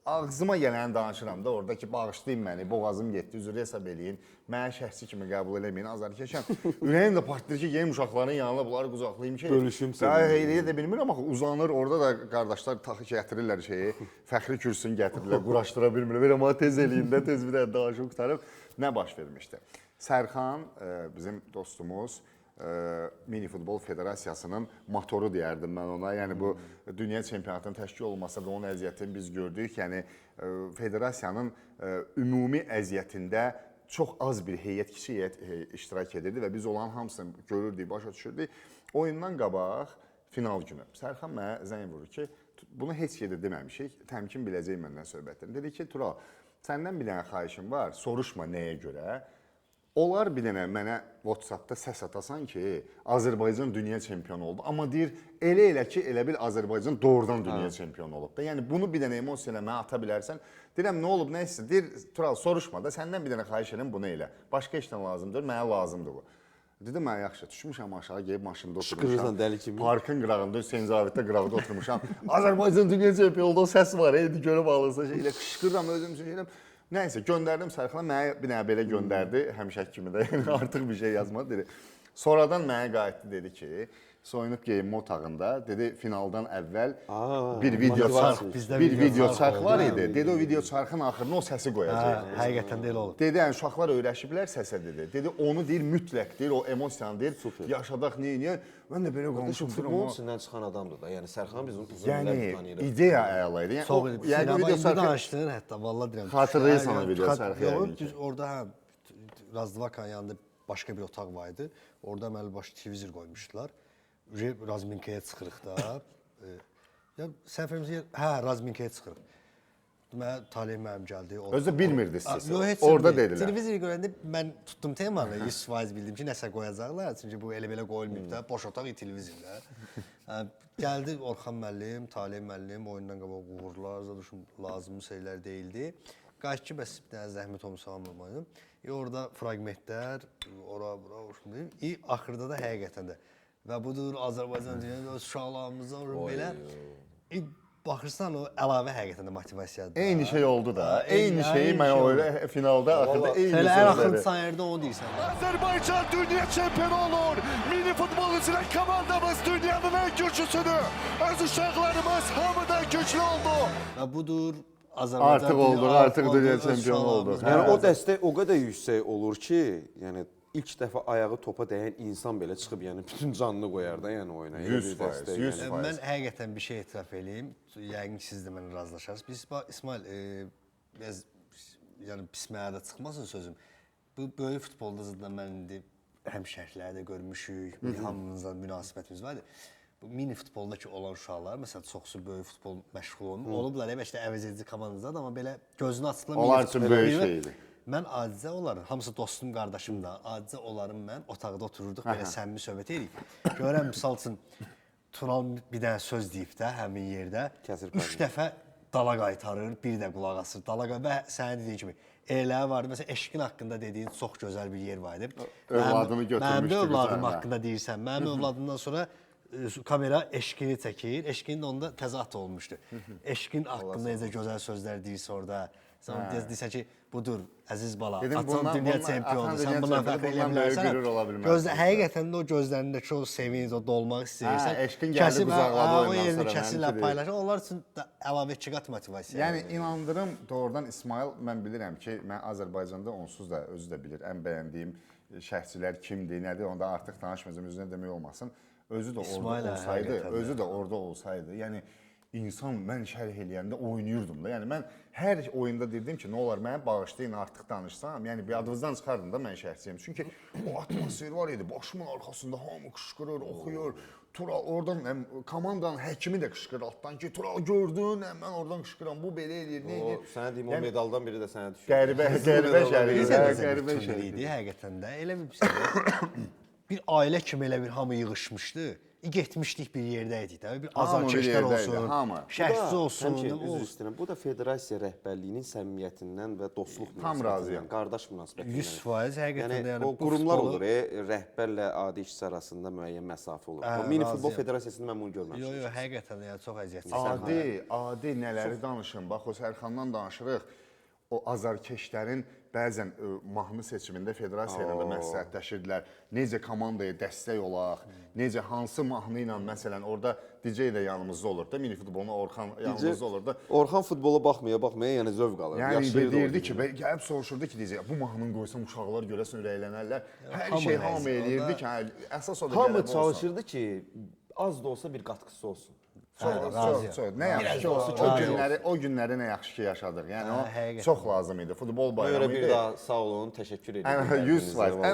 Ağzıma gələni danışıram da orada ki, bağışlayın məni, boğazım getdi, üzr hesab eləyin. Mənə şəxsi kimi qəbul eləməyin, azarkeşəm. Ürəyim də partlayır ki, yeyim uşaqların yanına bunları qucaqlayım ki, Bölüşüm səni. Daha eləyə də bilmirəm axı, uzanır, orada da qardaşlar taxı gətirirlər şeyi, fəxri kürsünü gətirirlər, quraşdıra bilmirlər. Ver amma tez eləyin də, tez bir dənə danışıq qurtarıb. Nə baş vermişdi? Sərxan, bizim dostumuz, Mini Futbol Federasiyasının motoru deyərdim mən ona. Yəni bu dünya çempionatının təşkil olmasa da onun əziyyətini biz gördük. Yəni federasiyanın ümumi əziyyətində çox az bir heyət, kiçik heyət iştirak edirdi və biz olan hamısını görürdük, başa düşürdük. Oyundan qabaq final günü Sərxan mənə zəng vurur ki, bunu heç yerdə deməmişik, təmkin biləcək məndən söhbətlərini. Dedi ki, Tural, səndən bir dənə xahişim var, soruşma nəyə görə. Olar bir dənə mənə WhatsApp-da səs atasan ki, Azərbaycan dünya çempionu oldu. Amma deyir, elə ki, elə bil Azərbaycan doğrudan dünya çempionu olub da. Yəni bunu bir dənə emosiya ilə mənə ata bilərsən. Deyirəm, nə olub, nə istəyir? Deyir, Tural, soruşma da, səndən bir dənə xahiş edirəm, bunu elə. Başqa işdən lazımdır, mənə lazımdır bu. Dedim mən yaxşı düşmüşəm aşağı, gəlib maşında Qışqırırsan dəli kimi. Parkın qırağında, Hüseyn Zaviddə qırağında oturmuşam. Azərbaycan dünya çempionluğu səs var, edi görüb alırsa şeylə qışqırıram özüm üçün şeylə. Nəysə göndərdim Sərxana, mənə bir dənə belə göndərdi, həmişəki kimi də. Yəni artıq bir şey yazmadı dedi. Sonradan mənə qayıtdı dedi ki, soyunub geyinmə otağında dedi finaldan əvvəl bir video çarx, bir video çarx var idi. Dedi o video çarxın axırına o səsi qoyacaq. Həqiqətən də elə olub. Dedi yəni uşaqlar öyrəşiblər səsə dedi. Dedi onu deyir mütləq deyir, o emosiyanı deyir. Yaşadaq niyə? Mən də belə Futbol qonşum. içindən çıxan adamdır da. Yəni Sərxan biz uzun Yəni illər tanıyırıq. ideya əla idi. Çox Yəni video çarxı danışdın hətta vallahi deyirəm. Xatırlayırsan o video çarxı Yox, yəqin ki. biz orada hə Razdvakan yanında başqa bir otaq var idi. Orada əməli baş televizor qoymuşdular. Razminkaya çıxırıq da. Ya səfərimizə Razminkaya çıxırıq. Mən Talih müəllim gəldi. Özü bilmirdi siz. Yox, heç Orada bilmirdim. dedilər. Televizoru görəndə mən tutdum temanı, 100% bildim ki, nəsə qoyacaqlar. Çünki bu elə-belə qoyulmayıb da, boş otaq televizorda. Gəldi Orxan müəllim, Talih müəllim, oyundan qabaq uğurlar, zaduşum lazımlı şeylər deyildi. Qayıtdı bəs bir dənə zəhmət olmuş salamlamayım. Orada fraqmentlər, ora bura hoşum deyim. Axırda da həqiqətən də və budur Azərbaycan dünyada uşaqlarımızın belə baxırsan o əlavə həqiqətən də motivasiyadır. Eyni şey oldu da. Eyni şeyi eyni mən şey o oldu. finalda axırda eyni Elə ən axırıncı sözləri. saniyədə onu deyirsən. Azerbaycan dünya şampiyonu olur. Mini futbol üzrə komandamız dünyanın en güçlüsüdür. Öz uşaqlarımız hamıdan güçlü oldu. Və budur Azərbaycan Artıq olduq, artıq dünya çempionu olduq. Yəni o dəstək o qədər yüksək olur ki, yəni ilk dəfə ayağı topa dəyən insan belə çıxıb yəni bütün canını qoyar da yəni oyuna. Elə bir 100%, dəstək, 100%. yəni. Mən həqiqətən bir şey etiraf eləyim. Yəqin ki, siz də mənlə razılaşarsınız. Biz İsmail biraz yəni pis mənada çıxmasın sözüm. Bu böyük futbolda zəddən mən indi həmşərhlərdə görmüşük, hamımızla münasibətimiz var idi. Bu mini futboldakı olan uşaqlar, məsələn, çoxsu böyük futbol məşğul olublar, işte əvəz edici komandadır, amma belə gözünü açdılar. Onlar üçün böyük şey idi. Mən adicə onların, hamısı dostum, qardaşım da, adicə onların mən otaqda otururduq, belə səmimi söhbət edirik. Görəm, misal üçün, Tural bir dənə söz deyib də həmin yerdə, Kəsir 3 dəfə dala qaytarır, bir də qulaq asır, dala qaytarır və sənə dediyin kimi, elə vardı, məsələn, eşqin haqqında dediyin çox gözəl bir yer var idi. Övladını götürmüşdü. Mənim də övladım qucağına. haqqında deyirsən, mənim övladımdan sonra kamera eşqini çəkir, eşqinin onda təzad olmuşdu. Eşqin haqqında necə gözəl sözlər deyirsə orada, sən deyirsən ki, budur, əziz bala, Dedim, atan dünya çempionu, sən buna fəxr eləyə bilərsən. Qürur ola bilməz. Həqiqətən də o gözlərindəki o sevinç, o dolmaq istəyirsən. eşqin gəldi qucaqladı o oyundan yerini sonra, kəsirlər, mənimki deyil. paylaşır. Onlar üçün də əlavə ikiqat motivasiya. Yəni inandırım doğrudan İsmail, mən bilirəm ki, mən Azərbaycanda onsuz da özü də bilir. Ən bəyəndiyim şəxslər kimdir, nədir, onda artıq danışmayacağım, özünə demək olmasın. Özü də orada olsaydı, özü də orada olsaydı, yəni insan mən şərh eləyəndə oynayırdım da. Yəni mən hər oyunda dedim ki, nə olar mənə bağışlayın artıq danışsam. Yəni bir adınızdan çıxardım da mən şərhçiyəm. Çünki o atmosfer var idi. Başımın arxasında hamı qışqırır, oxuyur. Tural oradan komandanın həkimi də qışqırır altdan ki, Tural gördün, mən oradan qışqıram. Bu belə eləyir, nə eləyir? Sənə deyim o medaldan biri də sənə düşür. Qəribə Qəribə şey. idi həqiqətən də. Elə bir ailə kimi elə bir hamı yığışmışdı. Getmişdik bir yerdə idik də. Bir azarkeşlər olsun, şərhçi olsun. Üzr istəyirəm. Bu da federasiya rəhbərliyinin səmimiyyətindən və dostluq razıyam. qardaş münasibətindən. 100% həqiqətən də Yəni o qurumlar olur, rəhbərlə adi işçi arasında müəyyən məsafə olur. O mini futbol federasiyasında mən bunu görməmişəm. Yox, həqiqətən də çox əziyyət. Adi nələri danışın. Bax o Sərxandan danışırıq. O azarkeşlərin bəzən mahnı seçimində federasiya ilə də məsləhətləşirdilər. Necə komandaya dəstək olaq, necə hansı mahnı ilə məsələn orada DJ də yanımızda olur da, mini futboluna Orxan yanımızda olur da. Orxan futbola baxmaya, yəni zövq alır. Yəni deyirdi ki, gəlib soruşurdu ki, DJ, bu mahnını qoysam uşaqlar görəsən ürəklənərlər. Hər şey hamı eləyirdi ki, əsas o da hamı çalışırdı ki, az da olsa bir qatqısı olsun. Çox. Nə yaxşı ki olsun ki, o günləri nə yaxşı ki yaşadıq. Yəni o çox lazım idi. Futbol bayramı idi. Bir daha sağ olun, təşəkkür edirəm. 100%.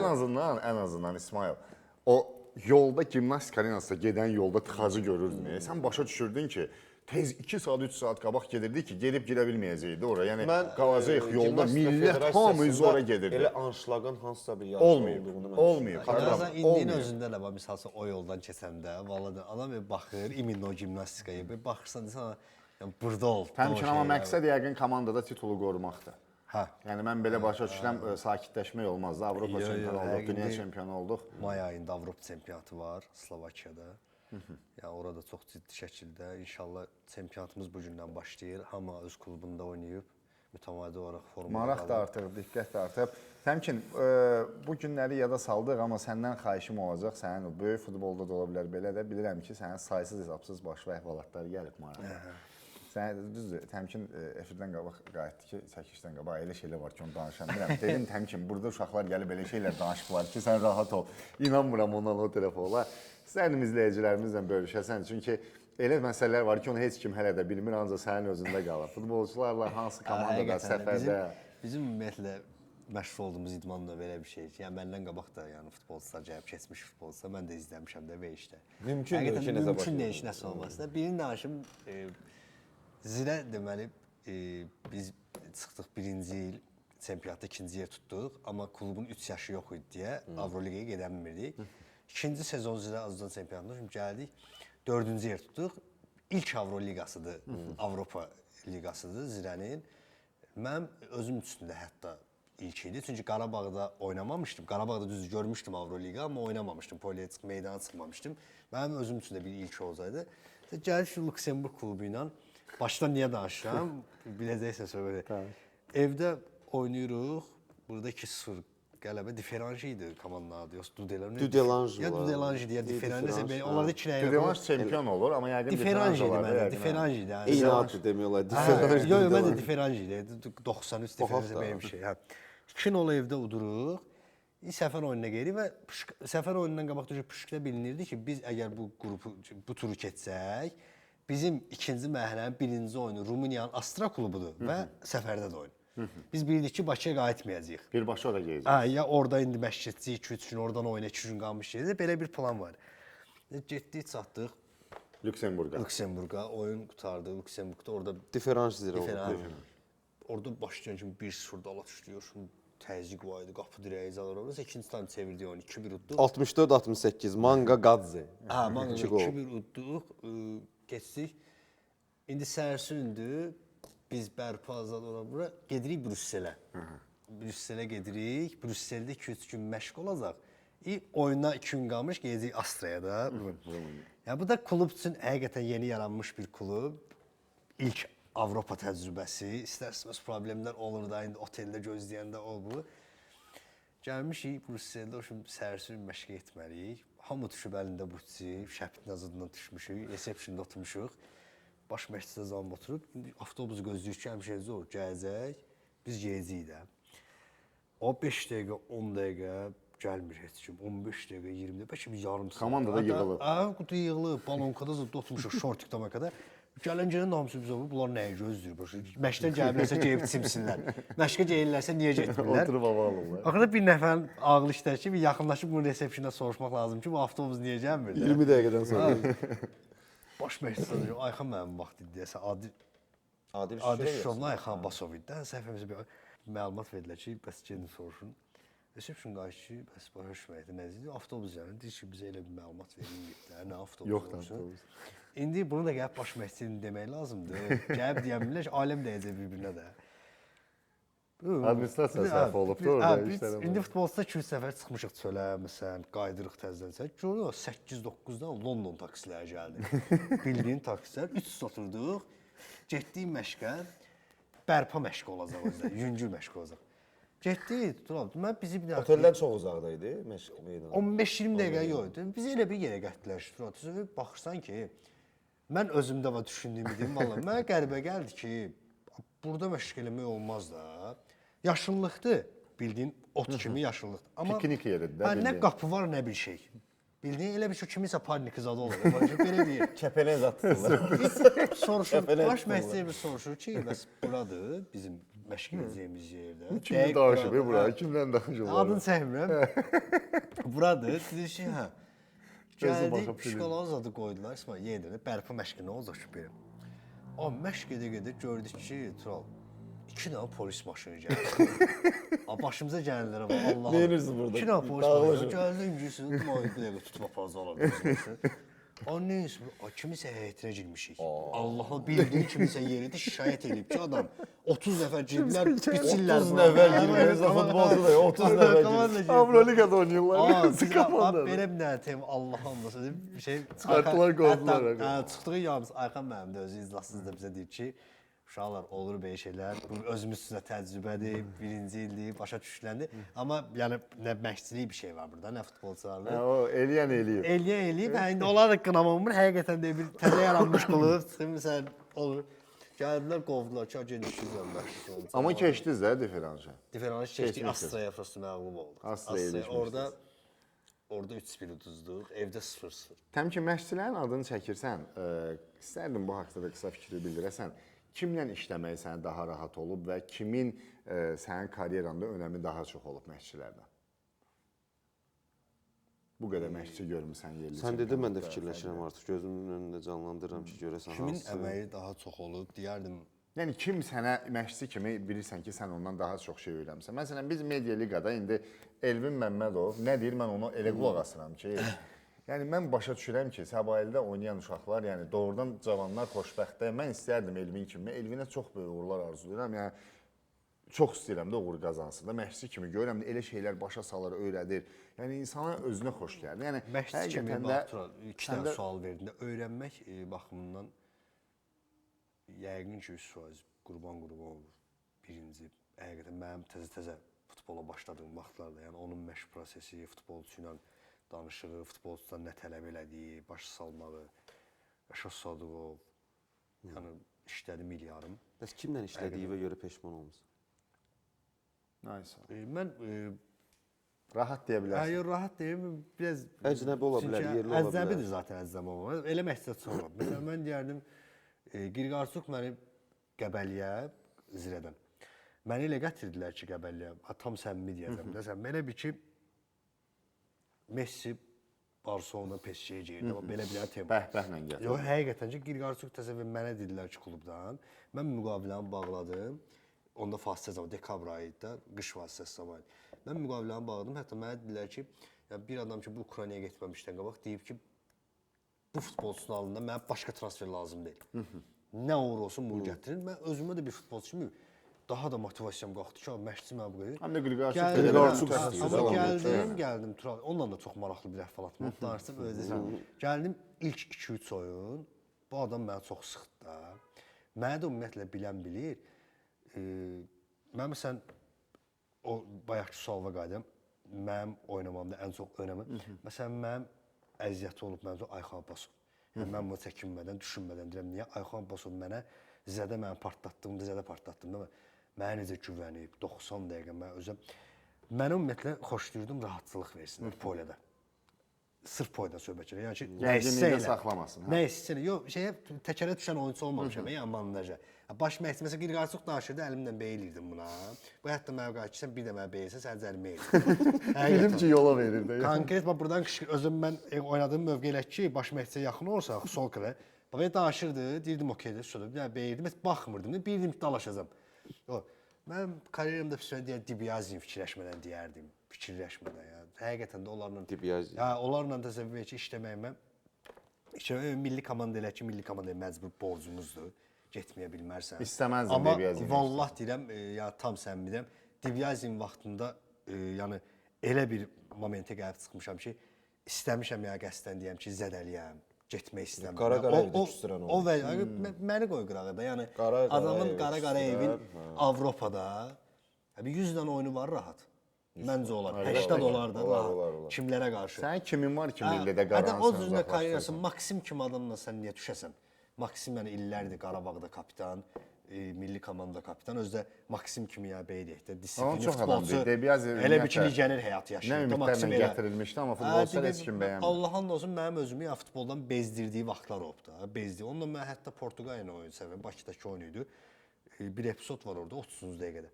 Ən azından İsmail, o yolda gimnastika arenasında gedən yolda tıxacı görürdün. Sən başa düşürdün ki, tez 2 saat, 3 saat qabaq gedirdik ki, gedib girə bilməyəcəkdi oraya. Yəni qalacağıq yolda, millət hamımız ora gedirdi. Elə anşlaqın hansısa bir yaxşı olduğunu mən olmayıb. Qardaşlar indinin özündə də var, misalsa o yoldan keçəndə, vallahi adam bir baxır, imенно gimnastikaya, bir baxırsan desən, yəni burada ol. Təmkin amma məqsəd yəqin komandada titulu qorumaqdır. Hə. Yəni mən belə başa düşürəm, sakitləşmək olmaz da. Avropa Yo, yo, çempionu olduq, həqiqi- dünya çempionu olduq. May ayında Avropa çempionatı var Slovakiyada. Yəni orada çox ciddi şəkildə inşallah çempionatımız bu gündən başlayır. Hamı öz klubunda oynayıb mütəmadi olaraq formada Maraq da qalır. artır, diqqət də artıb. Təmkin, bu günləri yada saldıq, amma səndən xahişim olacaq. Sənin o böyük futbolda da ola bilər belə də. Bilirəm ki, sənin saysız hesabsız baş və əhvalatlar gəlib maraqla. Sən düzdür, Təmkin efirdən qabaq qayıtdı ki, çəkişdən qabaq elə şeylər var ki, onu danışam. Bilirəm, dedim Təmkin, burada uşaqlar gəlib elə şeylər danışıblar ki, sən rahat ol. İnanmıram ondan o tərəfə ola. Sənin izləyicilərimizlə bölüşəsən. Çünki elə məsələlər var ki, onu heç kim hələ də bilmir, ancaq sənin özündə qalır. Futbolçularla hansı komandada, Həqiqətən də səfərdə. bizim ümumiyyətlə məşğul olduğumuz idman da belə bir şey. Yəni məndən qabaq da yəni futbolçular gəlib keçmiş futbolçular mən də izləmişəm də və işdə. Mümkün deyil ki, nəsə baş mümkün versin. deyil ki, nəsə olmasın. Birini danışım Zirə deməli biz çıxdıq 1-ci il çempionatda 2-ci yer tutduq, amma klubun 3 yaşı yox idi deyə Avroliqaya gedə bilmirdik. 2-ci sezon Zirə Azərbaycan çempionatında şimdi gəldik 4-cü yer tutduq. İlk Avroliqasıdır, Avropa liqasıdır Zirənin. Mən özüm üstündə hətta ilk idi. Çünki Qarabağda oynamamışdım. Qarabağda düzdür görmüşdüm Avroliqa, amma oynamamışdım. Poliyə çıxıb meydana çıxmamışdım. Mənim özüm üçün də bir ilk olsaydı. Gəlib şu Lüksemburq klubu ilə başdan niyə danışıram? Biləcəksən söhbəti. Evdə oynayırıq. Burada 2-0 qələbə Diferanji idi komandanın adı. Yoxsa Dudelanji. Dudelanji Ya var. Dudelanji deyə Diferanji. Diferanji, Onlarda iki rəy. Devanş çempion olur, amma yəqin Diferanji idi var, məndə. yəqin. Diferanji idi. Eyni adı demək olar. Yox, yox, mən də Diferanji idi. 93 Diferanji da. belə bir şey. Hə. 2 nol evdə uduruq. Səfər oyununa gelirik və səfər oyunundan qabaq da Püşkdə bilinirdi ki, biz əgər bu turu keçsək, bizim ikinci mərhələnin birinci oyunu Rumıniyanın Astra klubudur və səfərdə də oyun. Biz bildik ki, Bakıya qayıtmayacağıq. Birbaşa da gələcək. Hə, ya orada indi məşq edəcəyik 2-3 gün, oradan oyuna 2 gün qalmış gedəcək. Belə bir plan var. Getdik, çatdıq Lüksemburqa. Lüksemburqa, oyun qutardı. Lüksemburqda orada Diferanj zirə oldu. Diferanj. Orada başlayan kimi 1-0 dala düşdüyür. Təzyiq var idi, qapı dirəyi alır. Orada ikinci tam çevirdi onu, 2-1 utduq. 64-68 Manga Gadze. Hə, mən 2 2-1 utduq, keçdik. İndi səhərsündür. Biz bərpa azad ola bura gedirik Brüsselə. Brüsselə gedirik. Brüsseldə 2-3 gün məşq olacaq. Oyuna 2 gün qalmış gedəcəyik Astraya da. Ya bu da klub üçün həqiqətən yeni yaranmış bir klub. İlk Avropa təcrübəsi. İstərsiniz problemlər olur da indi oteldə gözləyəndə o bu. Gəlmişik Brüsseldə o şimdi səhərsün məşq etməliyik. Hamı düşüb əlində butçi, şəbtin azından düşmüşük, resepsiyonda oturmuşuq. Baş məşqçidə zaman oturub, avtobusu gözləyik ki, həmişəcə o gələcək, biz gedəcəyik də. O 5 dəqiqə, 10 dəqiqə gəlmir heç kim, 15 dəqiqə, 20 dəqiqə, bəlkə bir yarım saat. Komanda da yığılıb. Qutu yığılıb, balonkada da oturmuşuq, şortikdama qədər. Gələn hamısı bizə bunlar nəyə gözləyir? Məşqdən gəlmirlərsə gəlib çimsinlər. Məşqə gəlirlərsə niyə getmirlər? Oturub hava alırlar. Axırda bir nəfərin ağlı işlər ki, bir yaxınlaşıb bunun resepsiyonuna soruşmaq lazım ki, bu avtobus niyə gəlmir? 20 dəqiqədən sonra. Baş məşqçisi Ayxan mənim vaxt idi deyəsə, Adil Adil Şişovla Ayxan Basov idi. Səhifəmizə bir məlumat verdilər ki, bəs gedin soruşun. Resepsiyon qayışı ki, bəs başa düşməkdir, nədir? Avtobus yəni, deyir ki, bizə elə bir məlumat verilməyib də, nə avtobus Yoxdur olsun. avtobus. İndi bunu da gəlib baş məşqçinin demək lazımdır. Gəlib deyə bilirlər ki, aləm dəyəcək bir-birinə də. Administrasiya səhv olubdur orada işlər. İndi futbolda 2-3 səfər çıxmışıq çölə, məsələn, qaydırıq təzədən. Görürük 8-9-dan London taksiləri gəldi. Bildiyin taksilər, 3 satırdıq. Getdik məşqə. Bərpa məşqi olacaq özdə, yüngül məşq olacaq. Getdik, duraq. Mən bizi bir Oteldən çox uzaqda idi məşq meydanı. 15-20 dəqiqə yox idi. Bizi elə bir yerə gətirdilər ki, duraq. Baxırsan ki, mən özümdə var düşündüyümü deyim, vallahi mənə qəribə gəldi ki, burada məşq eləmək olmaz da. Yaşıllıqdır, bildiyin ot kimi yaşıllıqdır. Amma Piknik yeridir də, nə bildiyin. qapı var, nə bir şey. Bildiyin elə bir şey kimisə paniki zadı olur. Belə deyir. Kəpənək zatdılar. Soruşur, baş məşqçi bir soruşur ki, bəs buradır bizim məşq edəcəyimiz yerdə. Kimlə danışıb bura? Kimlə danışırlar? Adını çəkmirəm. Buradır. Dedi ki, hə. Gözü Gəldik, baxıb psixoloq zadı qoydular. İsmail yedirdi. Bərpa məşqi nə olacaq ki belə? O məşq edə gördük ki, Tural 2 dənə polis maşını gəldi. Başımıza gələnlərə bax Allah. Neyinirsiniz burada? 2 dənə polis maşını gəldi, İngilizcə bir dəqiqə tutub aparacaqlar. O neyse, o kimisə heyətinə girmişik. Allah'ın bildiği kimisə yeridir, şikayət edib ki, adam 30 nəfər giriblər, biçirlər. 30 nəfər girməyinizdə futbolcu da 30 nəfər girmiş. Avroligada oynayırlar. Biz belə bir dənə tem Allah'ın da bir şey Çıxartdılar, qovdular. Çıxdığı yalnız Ayxan müəllim də özü iclassız da bizə deyir ki, uşaqlar olur belə şeylər. Bu özümüz sizə təcrübədir, birinci ildir, başa düşüləndi. Amma yəni nə məşqçilik bir şey var burada, nə futbolçularlıq. O eləyən eləyib. Eləyib, hə indi onlar da qınamamır. Həqiqətən də bir təzə yaranmış qılıb, məsələn olur. Gəldilər, qovdular ki, agent işləyirəm məşqçi. Amma keçdiniz də diferanşa. Diferanş keçdik, Astraya prosta məğlub olduq. Astraya orada 3-1 uduzduq, evdə 0-0. Təm ki, məşqçilərin adını çəkirsən, istərdim bu haqda da qısa fikri bildirəsən. Kimlə işləmək sənə daha rahat olub və kimin sənin karyeranda önəmi daha çox olub məşqçilərdən? Bu qədər məşqçi görmüsən yerli. Sən dedin, mən də fikirləşirəm artıq. Gözümün önündə canlandırıram ki, görəsən Kimin hansı. əməyi daha çox olub, deyərdim. Yəni kim sənə məşqçi kimi bilirsən ki, sən ondan daha çox şey öyrənmisən. Məsələn, biz Media Liqada indi Elvin Məmmədov nə deyir, mən ona elə qulaq asıram ki, yəni mən başa düşürəm ki, Səbaildə oynayan uşaqlar, yəni doğrudan cavanlar xoşbəxtdir. Mən istərdim Elvin kimi. Elvinə çox böyük uğurlar arzulayıram. Yəni çox istəyirəm də uğur qazansın da. Məşqçi kimi görürəm elə şeylər başa salır, öyrədir. Yəni insana özünə xoş gəlir. Yəni Məşqçi kimi həqiqətən də bax, iki dənə sual verdin də, öyrənmək baxımından yəqin ki, 100% Qurban Qurbanov birinci. Həqiqətən mənim təzə-təzə futbola başladığım vaxtlarda, yəni onun məşq prosesi, futbolçu ilə danışığı, futbolçudan nə tələb elədiyi, baş salmağı, Yaşar Sadıqov, yəni işlədim il yarım. Bəs kimlə işlədiyinə görə peşman olmusan? Nəysə. Mən Rahat deyə bilərsən. Yox, rahat deyim, biraz Əcnəbi ola bilər, yerli ola bilər. Əcnəbidir zaten əcnəbi olmaz. Elə məqsəd olmaz. Məsələn, mən deyərdim, Qirqarsuk məni Qəbəliyə Zirədən. Məni elə gətirdilər ki, Qəbəliyə, tam səmimi deyəcəm. Məsələn, elə bir ki, Messi Barcelona PSG-yə girdi, amma belə bir tempo. Bəhbəhlə gətir. Yox, həqiqətən ki, Qirqarsuk təsəvvür mənə dedilər ki, klubdan. Mən müqaviləni bağladım. Onda fasilə zamanı, dekabr ayı idi da, qış vasitəsi zamanı. Mən müqaviləni bağladım. Hətta mənə dedilər ki, bir adam ki, bu Ukraynaya getməmişdən qabaq deyib ki, bu futbolçunun alında mənə başqa transfer lazım deyil. Nə olur olsun bunu gətirin. Mən özümə də bir futbolçu kimi daha da motivasiyam qalxdı ki, məşqçi mən bu qədər. Həm də Qirqarsuk Amma gəldim Tural. Onunla da çox maraqlı bir əhvalatım oldu. Danışsaq özləşəm. Gəldim ilk 2-3 oyun. Bu adam məni çox sıxdı da. Məni də ümumiyyətlə bilən bilir. Mən məsələn o bayaqki suala qayıdıram. Mənim oynamamda ən çox önəmi. Məsələn mənim əziyyəti olub məncə Ayxan Abbasov. Yəni mən bunu çəkinmədən, düşünmədən deyirəm, niyə Ayxan Abbasov mənə zədə məni partlatdım da mənə necə güvənib 90 dəqiqə mən özüm mənə ümumiyyətlə xoşlayırdım rahatçılıq versinlər polyada. Sırf polyada söhbət gedir. Yəni ki, nə hissə saxlamasın. Nə hissə yox, şeyə təkərə düşən oyunçu olmamışam, yamanlıca. Baş məşqçi məsələn Qirqarsuk danışırdı, əlimlə beylirdim buna. Bu hətta mənə qayıtsan bir də mənə beyilsə sən cərimə edirsən. Bilim ki, yola verirdi. Konkret bax buradan özüm mən oynadığım mövqeyə ki, baş məşqçiyə yaxın olsa, sol qıra. Bax danışırdı, deyirdim okeydir, sonra bir dənə beyirdim, heç baxmırdım, bilirdim ki, dalaşacağam. Yox, mən karyerimdə deyən Dibiazin fikirləşmədən. Həqiqətən də onlarla Dibiazin. Hə, onlarla təsəvvür et ki, işləməyimə milli komanda elə ki, milli komanda məcbur borcumuzdur. Getməyə bilmərsən. İstəməzdim Dibiazin. Amma vallah deyirəm, ya tam səmimi deyirəm, Dibiazin vaxtında yəni elə bir momentə gəlib çıxmışam ki, istəmişəm ya qəsdən deyəm ki, zədəliyəm, getmək istəmirəm. Qara evdə küstürən o və məni qoy qırağa da. Yəni Qara adamın evi qara evin küstürər, Avropada bir 100 dənə oyunu var rahat. Məncə olar. 80 olar da rahat. Kimlərə qarşı? Sənin kimin var ki, millidə qaransan? O cürlə karyerası Maksim kimi adamla sən niyə düşəsən? Maksim yəni illərdir Qarabağda kapitan, milli komandada kapitan, özdə Maksim kimi ya bey deyək də, disiplinli futbolçu. Elə bir ki, legioner həyatı yaşayır. Nə ümidlərlə gətirilmişdi, amma futbolçular heç kim bəyənmir. Allahın olsun mənim özümü ya futboldan bezdirdiyi vaxtlar olub da, bezdi. Onunla mən hətta Portuqaliya oyunu sevəm, Bakıdakı oyun idi. Bir epizod var orada 30 dəqiqədə.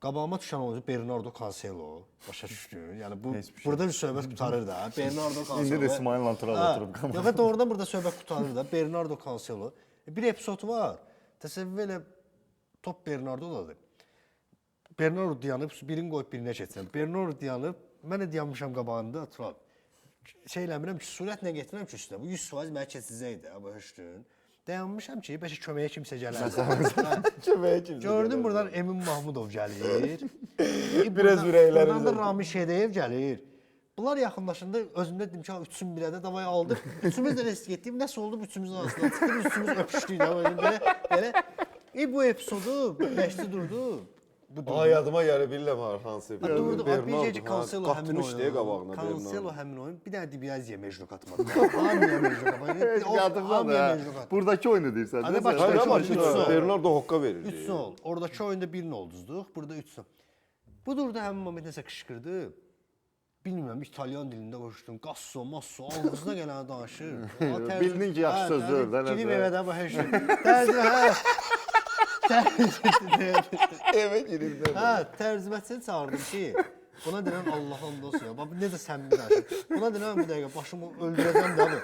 Qabağıma düşən oyuncu Bernardo Cancelo, başa düşdün. Yəni bu burada bir söhbət qutarır da. Bernardo Cancelo. İndi də İsmail Tural oturub qalır. Yox, doğrudan burada söhbət qutarır da. Bernardo Cancelo. Bir epizod var. Təsəvvür elə top Bernardo'dadır. Bernardo dayanıb, birini qoyub birinə keçsin. Bernardo dayanıb, mən də dayanmışam qabağında, Tural. şey eləmirəm ki, sürətlə getmirəm ki üstünə. Bu 100% mənə keçəcəkdi bu höşdün. Dayanmışam ki, bəlkə köməyə kimsə gələr. Köməyə kimsə. Gördüm buradan Emin Mahmudov gəlir. Biraz ürəkləri. Buradan da Rami Şedeyev gəlir. Bunlar yaxınlaşında özümdə dedim ki, üçüm birədə davay aldıq. Üçümüz də rest getdik. Nəsə oldu üçümüzün arasında. Çıxıb üçümüz öpüşdük də belə. Bu epizodu nəşdi durdu. Ay yadıma gəlir bilirəm hansı. Durdu. Bir gecə Cancelo həmin qatmış deyə qabağına. Cancelo həmin oyun. Bir dənə Dibiaziyə mecnun atmadı. Hamıya mecnun atmadı. Yadımda buradakı oyunu deyirsən. Hadi də baş- sən? Hayır ama Üç son. Bernardo hokka verirdi. 3-0. Oradakı oyunda 1-0 ulduzduq. Burada 3-0. Bu durdu həmin moment nəsə qışqırdı. Bilmirəm, İtalyan dilində vuruşdum. Qasso, masso, ağzına gələni danışır. Bildin ki, yaxşı söz deyil də, nəsə. Girib evə də bu hər şey. Tərcümə, Eve girib də. hə, tərcümətçini çağırdım ki, buna deyirəm Allah hamd olsun ya. Bax, necə səmimi danışır. Buna deyirəm bu dəqiqə başımı öldürəcəm də bu.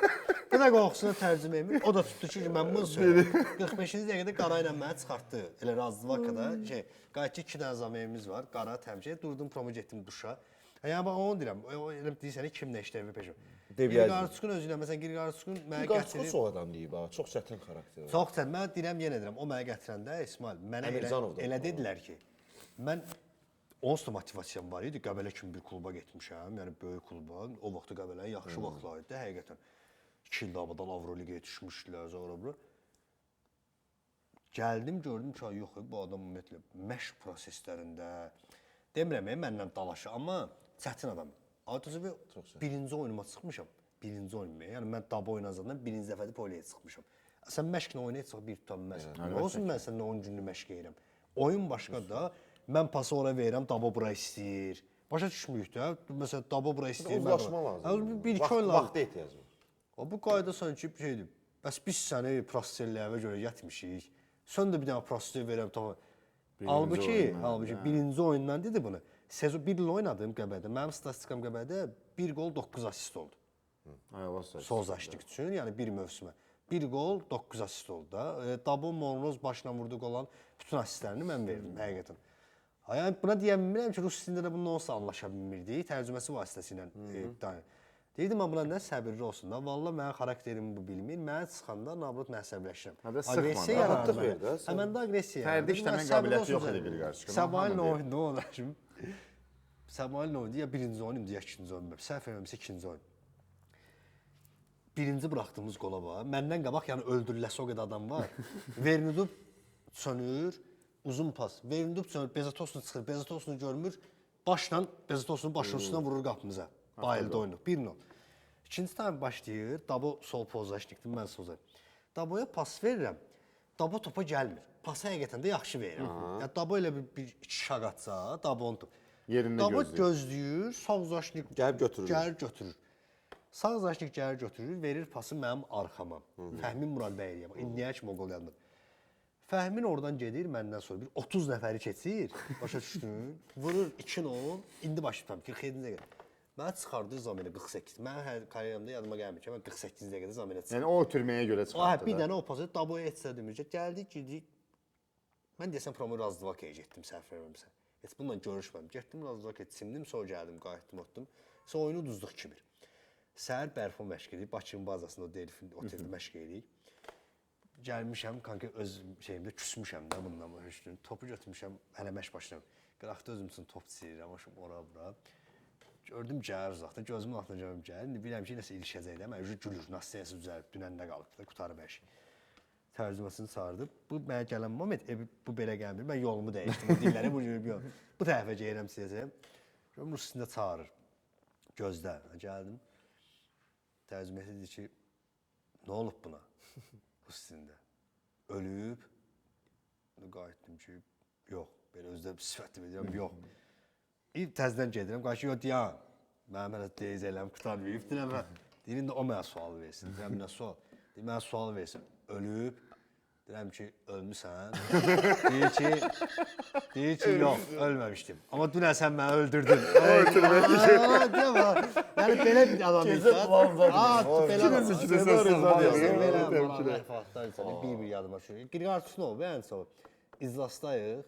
Bu da qorxusuna tərcümə etmir. O da tutdu ki, mən bunu söyləyim. 45-ci dəqiqədə Qara ilə məni çıxartdı. Elə razıvakada şey, qayıtçı 2 dənə zameyimiz var. Qara təmcə durdum, promo getdim duşa. Yəni bax onu deyirəm. Elə deyirsən kim nə işləvi peşə. Qirqarçukun özü ilə məsələn Qirqarçukun mənə Qaçqı gətirib. soğuk adam deyib ha. Çox çətin xarakter. Çox çətin. Mən deyirəm yenə deyirəm. O mənə gətirəndə İsmail mənə Əmircanov da elə dedilər ki, mən onsuz da motivasiyam var idi. Qəbələ kimi bir kluba getmişəm. Yəni böyük kluba. O vaxtı Qəbələnin yaxşı vaxtları idi həqiqətən. 2 ildə abadan Avroligaya düşmüşdülər sonra. Gəldim, gördüm ki, yox, bu adam ümumiyyətlə məşq proseslərində demirəm, məndən dalaşır, amma çətin adam. Adətən birinci oyunuma çıxmışam. Birinci oyunuma. Yəni mən daba oynazandan birinci dəfədə poliyə çıxmışam. Sən məşqlə oynaya çıx bir tutanmaz. Olsun mən səninlə 10 günlük məşq edirəm. Oyun başqa da. Mən pası ora verirəm, daba bura istəyir. Başa düşmürük də. Məsələn, daba bura istəyir. Uzlaşma lazım. Bir iki oyun lazım. Vaxta ehtiyac var. Bu qayda sanki bir şeydir. Bəs biz səni proseslərə görə yatmışıq. Sən də bir dənə proses verəm tamam. Halbuki birinci oyundan dedi bunu. Sezon 1 il oynadım Qəbələdə. Mənim statistikam Qəbələdə 1 qol 9 assist oldu. Sol zaşlik üçün, yəni bir mövsümə. 1 qol 9 assist oldu da. Dabo Mornoz başına vurduğu olan bütün assistlərini mən verdim həqiqətən. Yəni buna deyə bilmirəm ki, rus dilində də bununla olsa anlaşa bilmirdik. Tərcüməsi vasitəsilə deyirdim amma buna nə səbirli olsun da. Vallahi mənim xarakterimi bu bilmir. Mənə çıxanda nabrot mən əsəbləşirəm. Agressiya yaranır. Həmən də agressiya. Fərdi işləmə qabiliyyəti yox idi Qirqarçukun. Səbailin oyunu olar. Səbailin oyunu ya birinci oyun, ya ikinci oyun. Səhv eləmirəmsə ikinci oyun. Birinci buraxdığımız qola var. Məndən qabaq yəni öldürüləsi o qədər adam var. Vernidub sönür, uzun pas. Vernidub sönür, Bezatosunu çıxır, Bezatosunu görmür. Başla Bezatosunun başının üstündən vurur qapımıza. Bayıldı oyunu. 1-0. İkinci time başlayır. Dabo sol pozlaşdıqdır, mən soza. Daboya pas verirəm. Dabo topa gəlmir. Pası həqiqətən də yaxşı verirəm. Yəni Dabo elə bir iki şaq atsa, Dabo onu Yerində Dabo gözləyir, sağ zaşnik Gəlib götürür. Gəlir götürür. Sağ zaşnik gəlir götürür, verir pası mənim arxama. Fəhmin Muradbəyliyə. İndiyə kimi o qol yandı. Fəhmin oradan gedir, məndən sonra bir 30 nəfəri keçir. Başa düşdün? Vurur 2-0. İndi başlayıram 47-ci dəqiqə. Mən çıxardı Zaminə 48. Mən hər karyeramda yadıma gəlmir ki, mən 48-ci dəqiqədə Zaminə çıxdım. Yəni o ötürməyə görə çıxartdı. Bir dənə o pası Daboya etsə deməyəcək. Gəldik, girdik. Mən desəm promo Razdvakaya getdim, səhv eləmirəmsə. Heç bununla görüşmədim. Getdim Razdvakaya çimdim, sonra gəldim, qayıtdım, otdum. Sonra oyunu uduzduq 2-1. Səhər Bərfon məşq edirik, Bakının bazasında o Delfin oteldə məşq edirik. Gəlmişəm, kanka öz şeyimdə küsmüşəm də bundan başlayım. Topu götürmüşəm, hələ məşq başlayıram. Qıraqda özüm üçün top çizirirəm, başım ora-bura. Gördüm gəlir uzaqda, gözümün altına görüm gəlir. Bilirəm ki, nəsə ilişəcək də, mən gülür, nasiyəsi düzəlib, dünəndə qalıb da, qutarıb hər şey. Tərcüməsini çağırdı. Bu mənə gələn moment, bu belə gəlmir, mən yolumu dəyişdim, o dilləri bu tərəfə gəlirəm sizəcəyəm. Görüm, rus dilində çağırır. Gözlə, gəldim. Tərcüməsi dedi ki, nə olub buna? Rus dilində. Ölüb. Qayıtdım ki, yox, belə özdə sifətli bilirəm, yox. Təzədən gedirəm, qarşı yox, deyəm, mənim hələ deyiz eləm, qutarmayıb, deyirəm də o mənə sual versin, deyirəm, nə sual? Deyirəm, mənə sual versin, ölüb, deyirəm ki, ölmüsən, deyir ki, yox, ölməmişdim, amma dünən sən məni öldürdün. Yəni, belə bir adam bir yadıma düşürür. Qirqarçusunu olub, yəni sonra İzlasdayıq.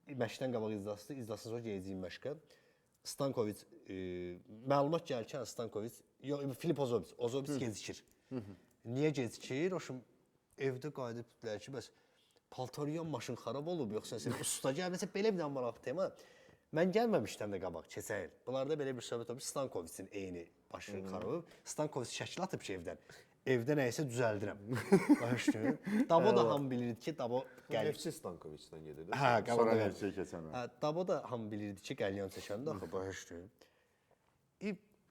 Məşqdən qabaq İzlasda sonra gedəcəyim məşqə. Stankovic məlumat gəlkən Stankovic yox Filip Ozovic gecikir. Niyə gecikir? O şimdi evdə qayıdıb dedilər ki, bəs paltaryan maşın xarab olub yoxsa sən usta gəlməsə belə bir dənə maraqlı tema. Mən gəlməmişdən də qabaq keçən il. Bunlarda belə bir söhbət olub. Stankovicin eyni başı xarab olub. Stankovic şəkil atıb ki evdən. Evdə nəyisə düzəldirəm. Başlayır. Dabo da hamı bilirdi ki, Dabo gəlib. Neftçi Stankovicdən gedir. Hə, Sonra qabaqda nəticə keçən. Hə, Dabo da hamı bilirdi ki, qəlyan çəkəndə axı başlayır.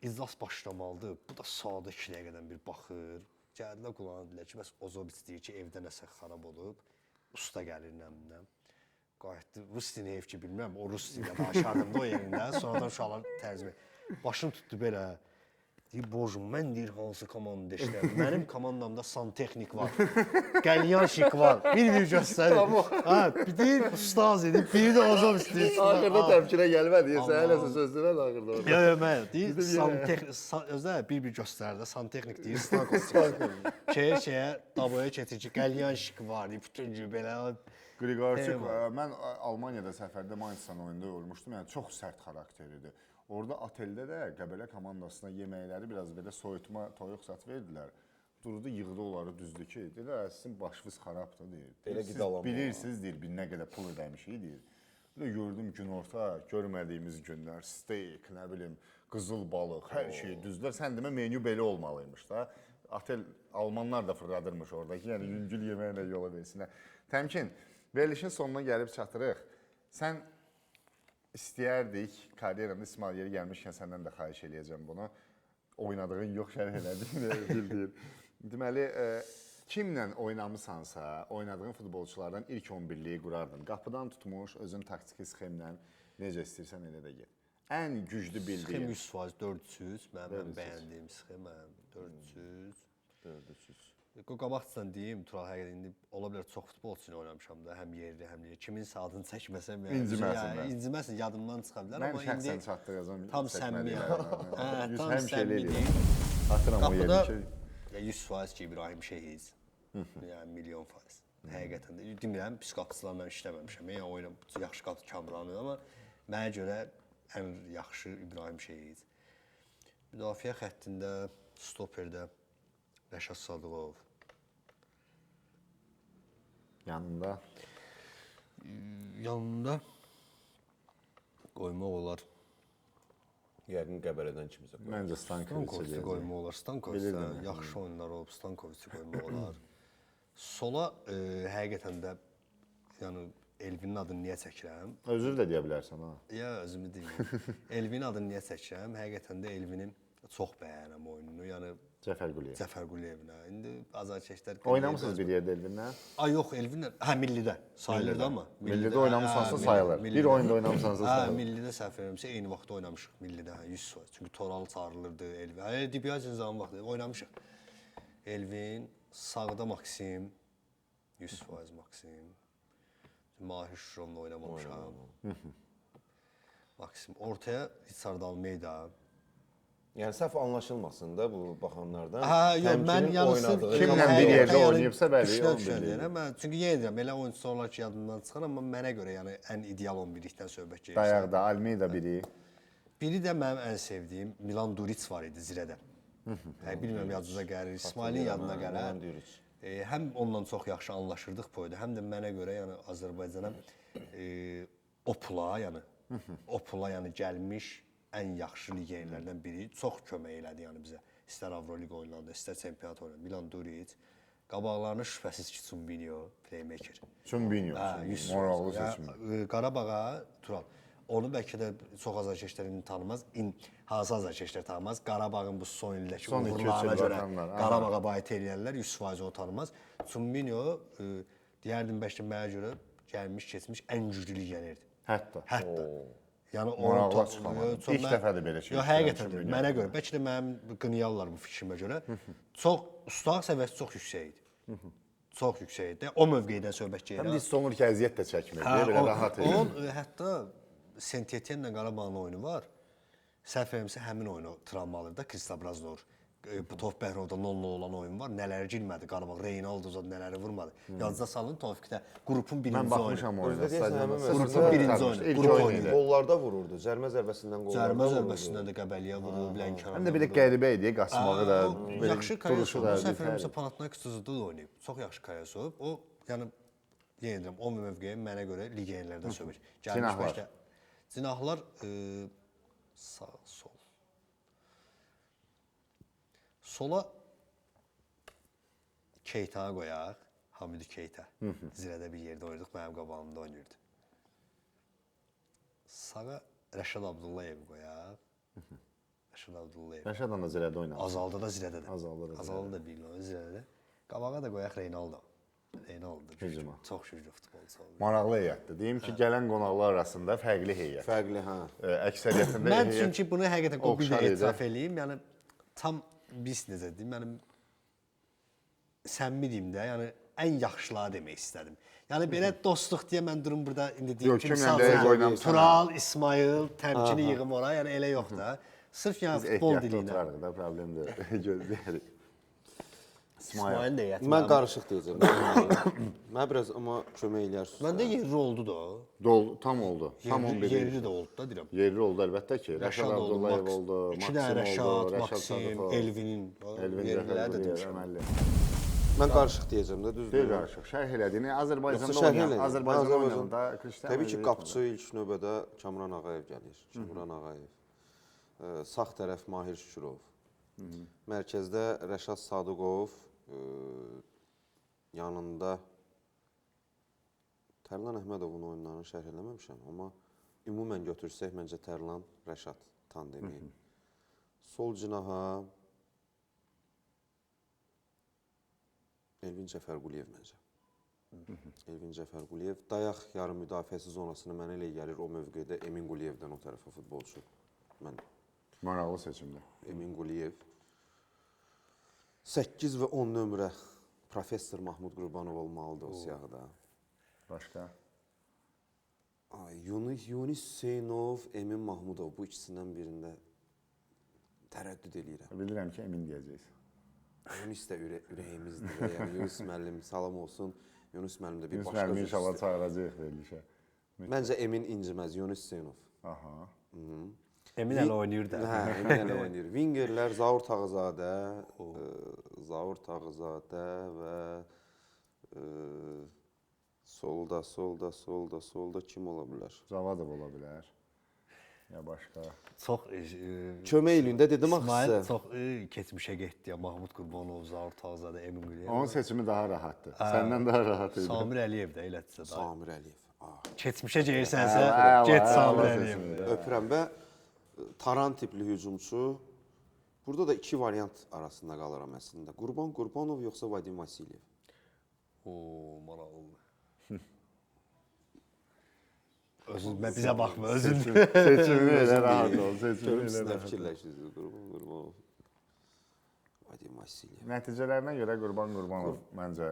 İclas başlamalıdır. Bu da sadə 2 dəqiqədən bir baxır. Gəldilər qulağına dedilər ki, bəs Ozovic deyir ki, evdə nəsə xarab olub. Usta gəlir nəminə. Qayıtdı. Rus dilini heyf ki, bilmirəm. O Rus dilində danışardım da o yerində. Sonradan uşaqlar tərcümə. Başını tutdu belə. Deyir, bojum, mən deyir, hansı komanda işləyirəm. Mənim komandamda santexnik var. Qəlyanşik var. Bir göstərir. Hə, bir deyir, ustaz edib, biri də Ozovic deyir. Axırda təmkinə gəlmədi. Sən eləsə sözlərə axırda orada. Yox, mən deyir, santexnik, özdə bir göstərdi, santexnik deyir, Stankovic. Şeyə, Daboya keçir ki, qəlyanşik var, deyir, bütün gün belə. Grigorçuk, mən Almaniyada səfərdə Mainz oyunda olmuşdum. Yəni çox sərt xarakterlidir. Orada oteldə də Qəbələ komandasına yeməkləri biraz belə soyutma toyuq zat verdilər. Durdu, yığdı onları düzdü ki, dedilər, sizin başınız xarabdır, deyir. Belə Siz qidalanma bilirsiniz, deyir, bir nə qədər pul ödəmişik, deyir. Belə gördüm günorta, görmədiyimiz günlər, steak, nə bilim, qızıl balıq, hər şey düzdür. Sən demə, menyu belə olmalıymış da. Otel, Almanlar da fırladırmış oradakı, yəni yüngül yeməklə yola versinlər. Təmkin, verilişin sonuna gəlib çatırıq. Sən İstəyərdik, karyeranda İsmail yeri gəlmişkən səndən də xahiş eləyəcəm bunu. Oynadığın yox, şərh elədin, bildir. Deməli, kimlə oynamısansa, oynadığın futbolçulardan ilk 11-liyi qurardın. Qapıdan tutmuş, özün taktiki sxemlə necə istəyirsən elə də get. Ən güclü bildiyin. Sxem 100%, 400, mənim bəyəndiyim sxem 400. 400. Qabaqcadan deyim, Tural həqiqətən indi ola bilər çox futbolçu ilə oynamışam da, həm yerli, həm də kiminsə adını çəkməsəm yəni. İnciməsin, yadımdan çıxa bilər, amma indi şəxsən çatdıracağam. tam səmimi. Tam səmimi. Hatıram o yeri ki. 100% ki, İbrahim Şehiz. Yəni milyon faiz. Həqiqətən də demirəm, pis qapıçılarla işləməmişəm. Yəni oyuna yaxşı qapıçı Kamranı, amma mənə görə ən yaxşı İbrahim Şehiz. Müdafiə xəttində, stoperdə Rəşad Sadıqov. Yanında. Yanında qoymaq olar. Yəqin Qəbələdən kimisə qoyur. Məncə Stankovici qoymaq olar. Stankovici yaxşı oyunlar olub, Stankovici qoymaq olar. Sola həqiqətən də yəni Elvinin adını niyə çəkirəm? Özür də deyə bilərsən ha. Ya özümü deyim. Elvinin adını niyə çəkirəm? Həqiqətən də Elvinin çox bəyənirəm oyununu. Yəni Cəfər Quliyev. Cəfər Quliyevlə. İndi azarkeşlər Oynamısınız bir yerdə Elvinlə? Ay yox, Elvinlə. Hə, millidə sayılırdı amma. Millidə oynamısansa sayılır. Bir oyunda oynamısansa sayılır. Hə, millidə səhv vermirəmsə eyni vaxtda oynamışıq millidə, 100%. Çünki Toral çağırılırdı Elvin. Hə, Dibyazin zaman vaxtı oynamışıq. Elvin, sağda Maksim, 100% Maksim. Mahir Şuronla oynamamışam. Maksim. Ortaya Richard Almeida. Yəni səhv anlaşılmasın da bu baxanlardan. Hə, yox, mən yanısı Kimlə bir yerdə oynayıbsa bəli, 11 deyirəm. Çünki yenə deyirəm, elə oyunçular olar ki, yadımdan çıxır, amma mənə görə yəni ən ideal 11-likdən söhbət gedir. Dayaqda Almeida biri. Biri də mənim ən sevdiyim Milan Duric var idi Zirədə. Bilmirəm yadınıza gəlir, İsmailin yadına gələr. Həm onunla çox yaxşı anlaşırdıq bu oyunda, həm də mənə görə yəni Azərbaycana o pula yəni gəlmiş ən yaxşı legionerlərdən biri. Çox kömək elədi yəni bizə. İstər Avroliqa oynananda, istər çempionat oynananda. Milan Duric. Qabaqlarını şübhəsiz ki, Çumbinho, playmaker. Çumbinho, maraqlı seçim. Qarabağa, Tural. Onu bəlkə də çox azarkeşlər indi tanımaz. Hansı azarkeşlər tanımaz? Qarabağın bu son ildəki uğurlarına görə Qarabağa bayit eləyərlər, 100% onu tanımaz. Çumbinho, deyərdim bəlkə mənə görə gəlmiş, keçmiş ən güclü legionerdir. Hətta. Yəni maraqlı çıxamadı. İlk dəfədir belə şey. Yox, həqiqətən mənə görə, bəlkə də mənim qınayarlar bu fikrimə görə. Çox ustaq səviyyəsi çox yüksək idi. Çox yüksək idi. O mövqedən söhbət gedir. Həm də hiss olunur ki, əziyyət də çəkmir. Belə rahat edir. Onun hətta Saint-Étienne-lə Qarabağın oyunu var. Səhv vermirəmsə həmin oyunu travmalıdır da Kristaps Braznor. bu Tofiq Bəhrovda 0-0 olan oyun var. Nələri girmədi Qarabağ, Reynaldo zad nələri vurmadı. Yadınıza salın Tofiqdə qrupun Mən birinci oyunu. baxmışam oyuna. Özdə deyəsən həmin Stadionda. Qrupun birinci oyunu. İlk Qrup oyunu oyunu. idi. Qollarda vururdu. Zərmə zərbəsindən qollarda Zərbə vururdu. zərbəsindən də Qəbəliyə vurub, Lənkərana. Həm də belə qəribə idi, qaçmağı da, belə Yaxşı duruşu Kayasov, da. bu səfərimizə Panathinaikosda da oynayıb. Çox yaxşı Kayasov. O, yəni yenə deyirəm, o mövqeyə mənə görə legionerlərdə sövür. Cinahlar. Cinahlar sağ, sol. Sola Keytanı qoyaq, Hamidi Keyta. Zirədə bir yerdə oynayırdıq, mənim qabağımda oynayırdı. Sağa Rəşad Abdullayev qoyaq. Rəşad Abdullayev. Rəşadla da zirədə oynadı. Azalda da zirədə də. Azalda da bir zirədə. Qabağa da qoyaq Reynaldo. Reynaldo. Hücuma. Çox güclü futbolçu oldu. Maraqlı heyətdir. Deyim ki, gələn qonaqlar arasında fərqli heyət. Fərqli, hə. Əksəriyyətində Mən heyət çünki bunu həqiqətən o bir də oxşar idi. etiraf eləyim. Yəni tam biz necə deyim, mənim səmimi deyim də, yəni ən yaxşıları demək istədim. Yəni belə dostluq deyə mən durum burada indi deyim Yox, ki, kimlə misal də oynamısan, Tural, İsmail, təmkini yığım ora, yəni elə yox da. Sırf yəni Biz futbol ehtiyatlı dili ilə. oturarıq da, problem deyil. Gözləyərik. İsmail. İsmail də heyəti. Mən qarışıq deyəcəm. Mən biraz amma kömək eləyərsiniz. Məndə yerli oldu da. Tam oldu. Tam 11. Yerli də oldu da deyirəm. Yerli oldu əlbəttə ki. Rəşad Abdullayev oldu, İki dənə Maksim oldu, Rəşad, Rəşad Maksim, Sadıqov, Elvinin. Elvin Yerlilər də Zəfərquliyev, demişəm. əməlli. Mən qarışıq deyəcəm də, Deyil düzdür? qarışıq. Şərh elədin. Azərbaycanda Yoxsa şərh oynayan, elədin. Azərbaycanda oynayanda Cristiano Təbii ki, Ronaldo qapıçı ilk növbədə Kamran Ağayev gəlir. Kamran Ağayev. Sağ tərəf Mahir Şükürov. Mərkəzdə Rəşad Sadıqov, yanında Tərlan Əhmədovun oyunlarını şərh eləməmişəm, amma ümumən götürsək məncə Tərlan Rəşad tandemi. Sol cinaha Elvin Cəfərquliyev məncə. Elvin Cəfərquliyev. Dayaq yarım müdafiəsi zonasını mənə elə gəlir o mövqedə Emin Quliyevdən o tərəfə futbolçu. Mən maraqlı seçimdir. Emin Quliyev. 8 və 10 nömrə Professor Mahmud Qurbanov olmalıdır o siyahıda. Başqa? Yunis Hüseynov, Emin Mahmudov bu ikisindən birində tərəddüd eləyirəm. Bilirəm ki, Emin deyəcəksən. Yunis də ürəyimizdir. Yəni Yunus müəllim salam olsun. Yunus müəllim də bir Yunus başqa müəllim inşallah cüzdür. çağıracaq verilişə. Məncə Emin inciməz, Yunus Hüseynov. Aha. Emin hələ oynayır da. Hə, Emin hələ oynayır. Wingerlər Zaur Tağızadə, Zaur Tağızadə və solda kim ola bilər? Zavadov ola bilər. Ya başqa. Çox Kömək eləyində dedim axı İsmail sizə. çox keçmişə getdi ya. Mahmud Qurbanov, Zaur Tağızadə, Emin Quliyev. Onun seçimi daha rahatdır. Səndən daha rahat idi. Samir Əliyev də elədirsə daha. Samir Əliyev. Keçmişə gedirsənsə, Əla, get əla Samir seçimdir. Əliyev. Öpürəm və Taran tipli hücumçu. Burada da iki variant arasında qalıram əslində. Qurban Qurbanov yoxsa Vadim Vasilyev? Maraqlı. Özün bizə baxma, özün. Seçimini elə rahat ol. Seçimini Görüm elə siz nə rahat ol. fikirləşirsiniz Qurban Qurbanov. Vadim Vasilyev. Nəticələrinə görə Qurban Qurbanov məncə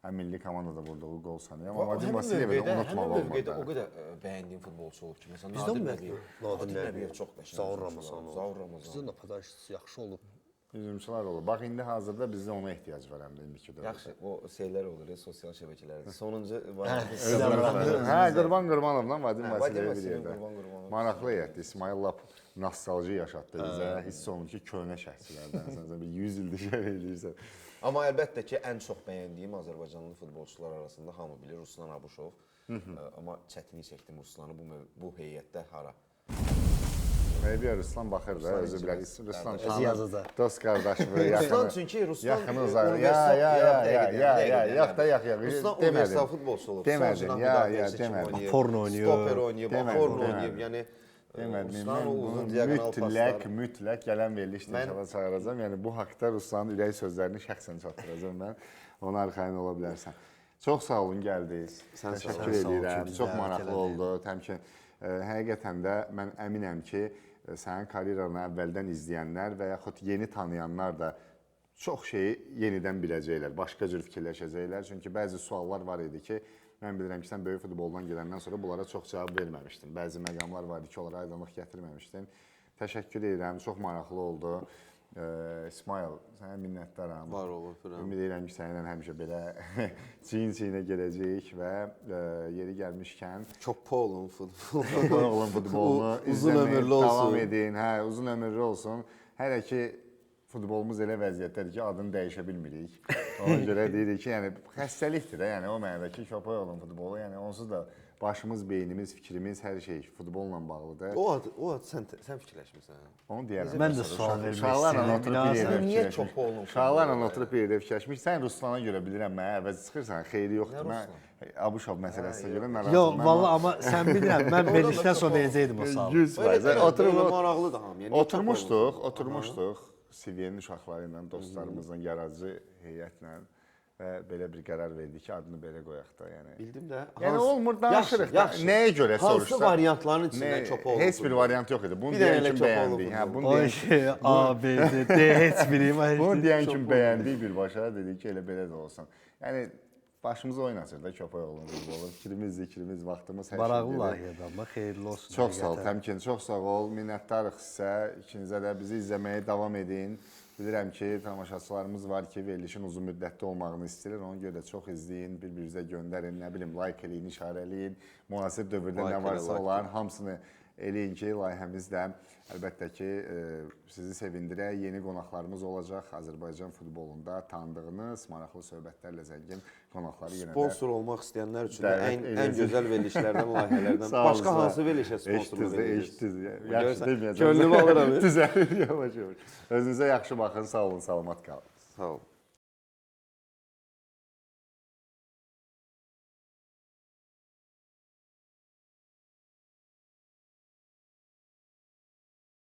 həm milli komandada vurduğu qol sanıyor. Amma Vadim Həmin Vasilyevi də mövqedə- unutmaq həmin mövqedə olmaz. o qədər bəyəndiyim futbolçu olub ki, məsələn Bizdə Nadir mi? Nəbiyev. Nadir Nəbiyev çox qəşəng. Zaur hücumçular Ramazanov. olub, Zaur Ramazanov. Bizdə də padaşçısı yaxşı olub. Hücumçular olur. Bax indi hazırda bizdə ona ehtiyac var həm də indiki dövrdə. Yaxşı, o şeylər olur, sosial şəbəkələrdə. Sonuncu var. Hə, Qurban Qurbanovla Vadim Vadim Vasilyev bir Vasilyev, yerdə. Qurban Qurbanov. Maraqlı heyətdir. İsmail lap nostalji yaşatdı bizə. Hiss olunur ki, köhnə şəxslərdən. Sən bir 100 ildir şey eləyirsən. Amma əlbəttə ki, ən çox bəyəndiyim Azərbaycanlı futbolçular arasında hamı bilir Ruslan Abuşov. Amma çətinlik çəkdim Ruslanı bu heyətdə hara. Media Ruslan baxır da, özü bilər. Ruslan tanır. yazacaq. Dost qardaşı Ruslan yaxını. çünki Ruslan Yaxını uzaq. Ya, Ruslan demədim. universal futbolçu olub. Demədim, ya, demədim. Aporno oynayır. Stoper oynayıb, Demədim, aporno demədim. oynayıb. Yəni Demədim, Ruslan mən o bunu uzun diaqonal paslar. mütləq gələn verilişdə inşallah çağıracağam. Yəni bu haqda Ruslanın ürək sözlərini şəxsən çatdıracağam mən. Ona arxayın ola bilərsən. Çox sağ olun gəldiniz. Təşəkkür Sən sağ ol ki, edirəm. bizi Çox dəvət maraqlı elədin. oldu. Təbii həqiqətən də mən əminəm ki, sənin karyeranı əvvəldən izləyənlər və yaxud yeni tanıyanlar da çox şeyi yenidən biləcəklər, başqa cür fikirləşəcəklər. Çünki bəzi suallar var idi ki, mən bilirəm ki, sən böyük futboldan gedəndən sonra bunlara çox cavab verməmişdin. Bəzi məqamlar var idi ki, onlara aydınlıq gətirməmişdin. Təşəkkür edirəm, çox maraqlı oldu. İsmail, sənə minnətdaram. Var ol, öpürəm. Ümid edirəm ki, səninlə həmişə belə çiyin-çiyinə gələcəyik və yeri gəlmişkən Çox olun futbol. oğlun futbolunu Uzun izləməyə ömürlü olsun. davam edin. Hə, uzun ömürlü olsun. Hələ ki futbolumuz elə vəziyyətdədir ki, adını dəyişə bilmirik. Ona görə deyirik ki, yəni xəstəlikdir də, yəni o mənadakı köpək oğlun futbolu, yəni onsuz da başımız, beynimiz, fikrimiz, hər şey futbolla bağlıdır. O ad sən fikirləşmirsən. Onu deyərəm. Mən də sual vermək Uşaqlarla istəyirəm. oturub bir yerdə Niyə fikirləşmiş. çox olun? Uşaqlarla oturub bir yerdə fikirləşmiş. Sən Ruslana görə bilirəm, mənə əvəz çıxırsan, xeyri yoxdur. Mən Abuşov məsələsinə görə narazıyam. Yox, valla amma sən bilirəm, mən verilişdən sonra verəcəydim o sualı. 100%. Oturub maraqlıdır hamıya. Oturmuşduq Siviyenin uşaqları ilə, dostlarımızla, yaradıcı heyətlə və belə bir qərar verdik ki, adını belə qoyaq da, yəni. Bildim də. Yəni olmur, danışırıq da. Yaxşı. Nəyə görə soruşsan? Hansı variantların içindən Çopolov? Heç bir variant yox idi. Bunu Bir dənə deyən elə kim Çopolov bəyəndik? Hə, futbolu. bunu O deyən şey A, B, D, heç biri var. bunu deyən kim bəyəndik birbaşa, dedik ki, elə belə də olsun. Yəni başımıza oynatır da köpək oğlum futbolu. Fikrimiz, vaxtımız hər Maraqlı şeydir. layihədir, amma xeyirli olsun. Çox sağ ol, həqiqətən. təmkin, çox sağ ol. Minnətdarıq sizə. İkinizə də bizi izləməyə davam edin. Bilirəm ki, tamaşaçılarımız var ki, verilişin uzun müddətli olmağını istəyirlər. Ona görə də çox izləyin, bir-birinizə göndərin, nə bilim, like eləyin, işarələyin. Müasir dövrdə nə varsa onların hamısını eləyin ki, layihəmiz də əlbəttə ki, sizi sevindirək. Yeni qonaqlarımız olacaq Azərbaycan futbolunda tanıdığınız, maraqlı söhbətlərlə zəngin qonaqları yenə də Sponsor olmaq istəyənlər üçün də Dəvət ən edəcək. gözəl verilişlərdən, layihələrdən. Sağ olun, Başqa sağ ol. hansı verilişə sponsorluq edirsiniz? Eşitdiniz. Yaxşı deməyəcəm. Könlümü alıram. Düzəlir, yavaş-yavaş. Özünüzə yaxşı baxın, sağ olun, salamat qalın. Sağ ol.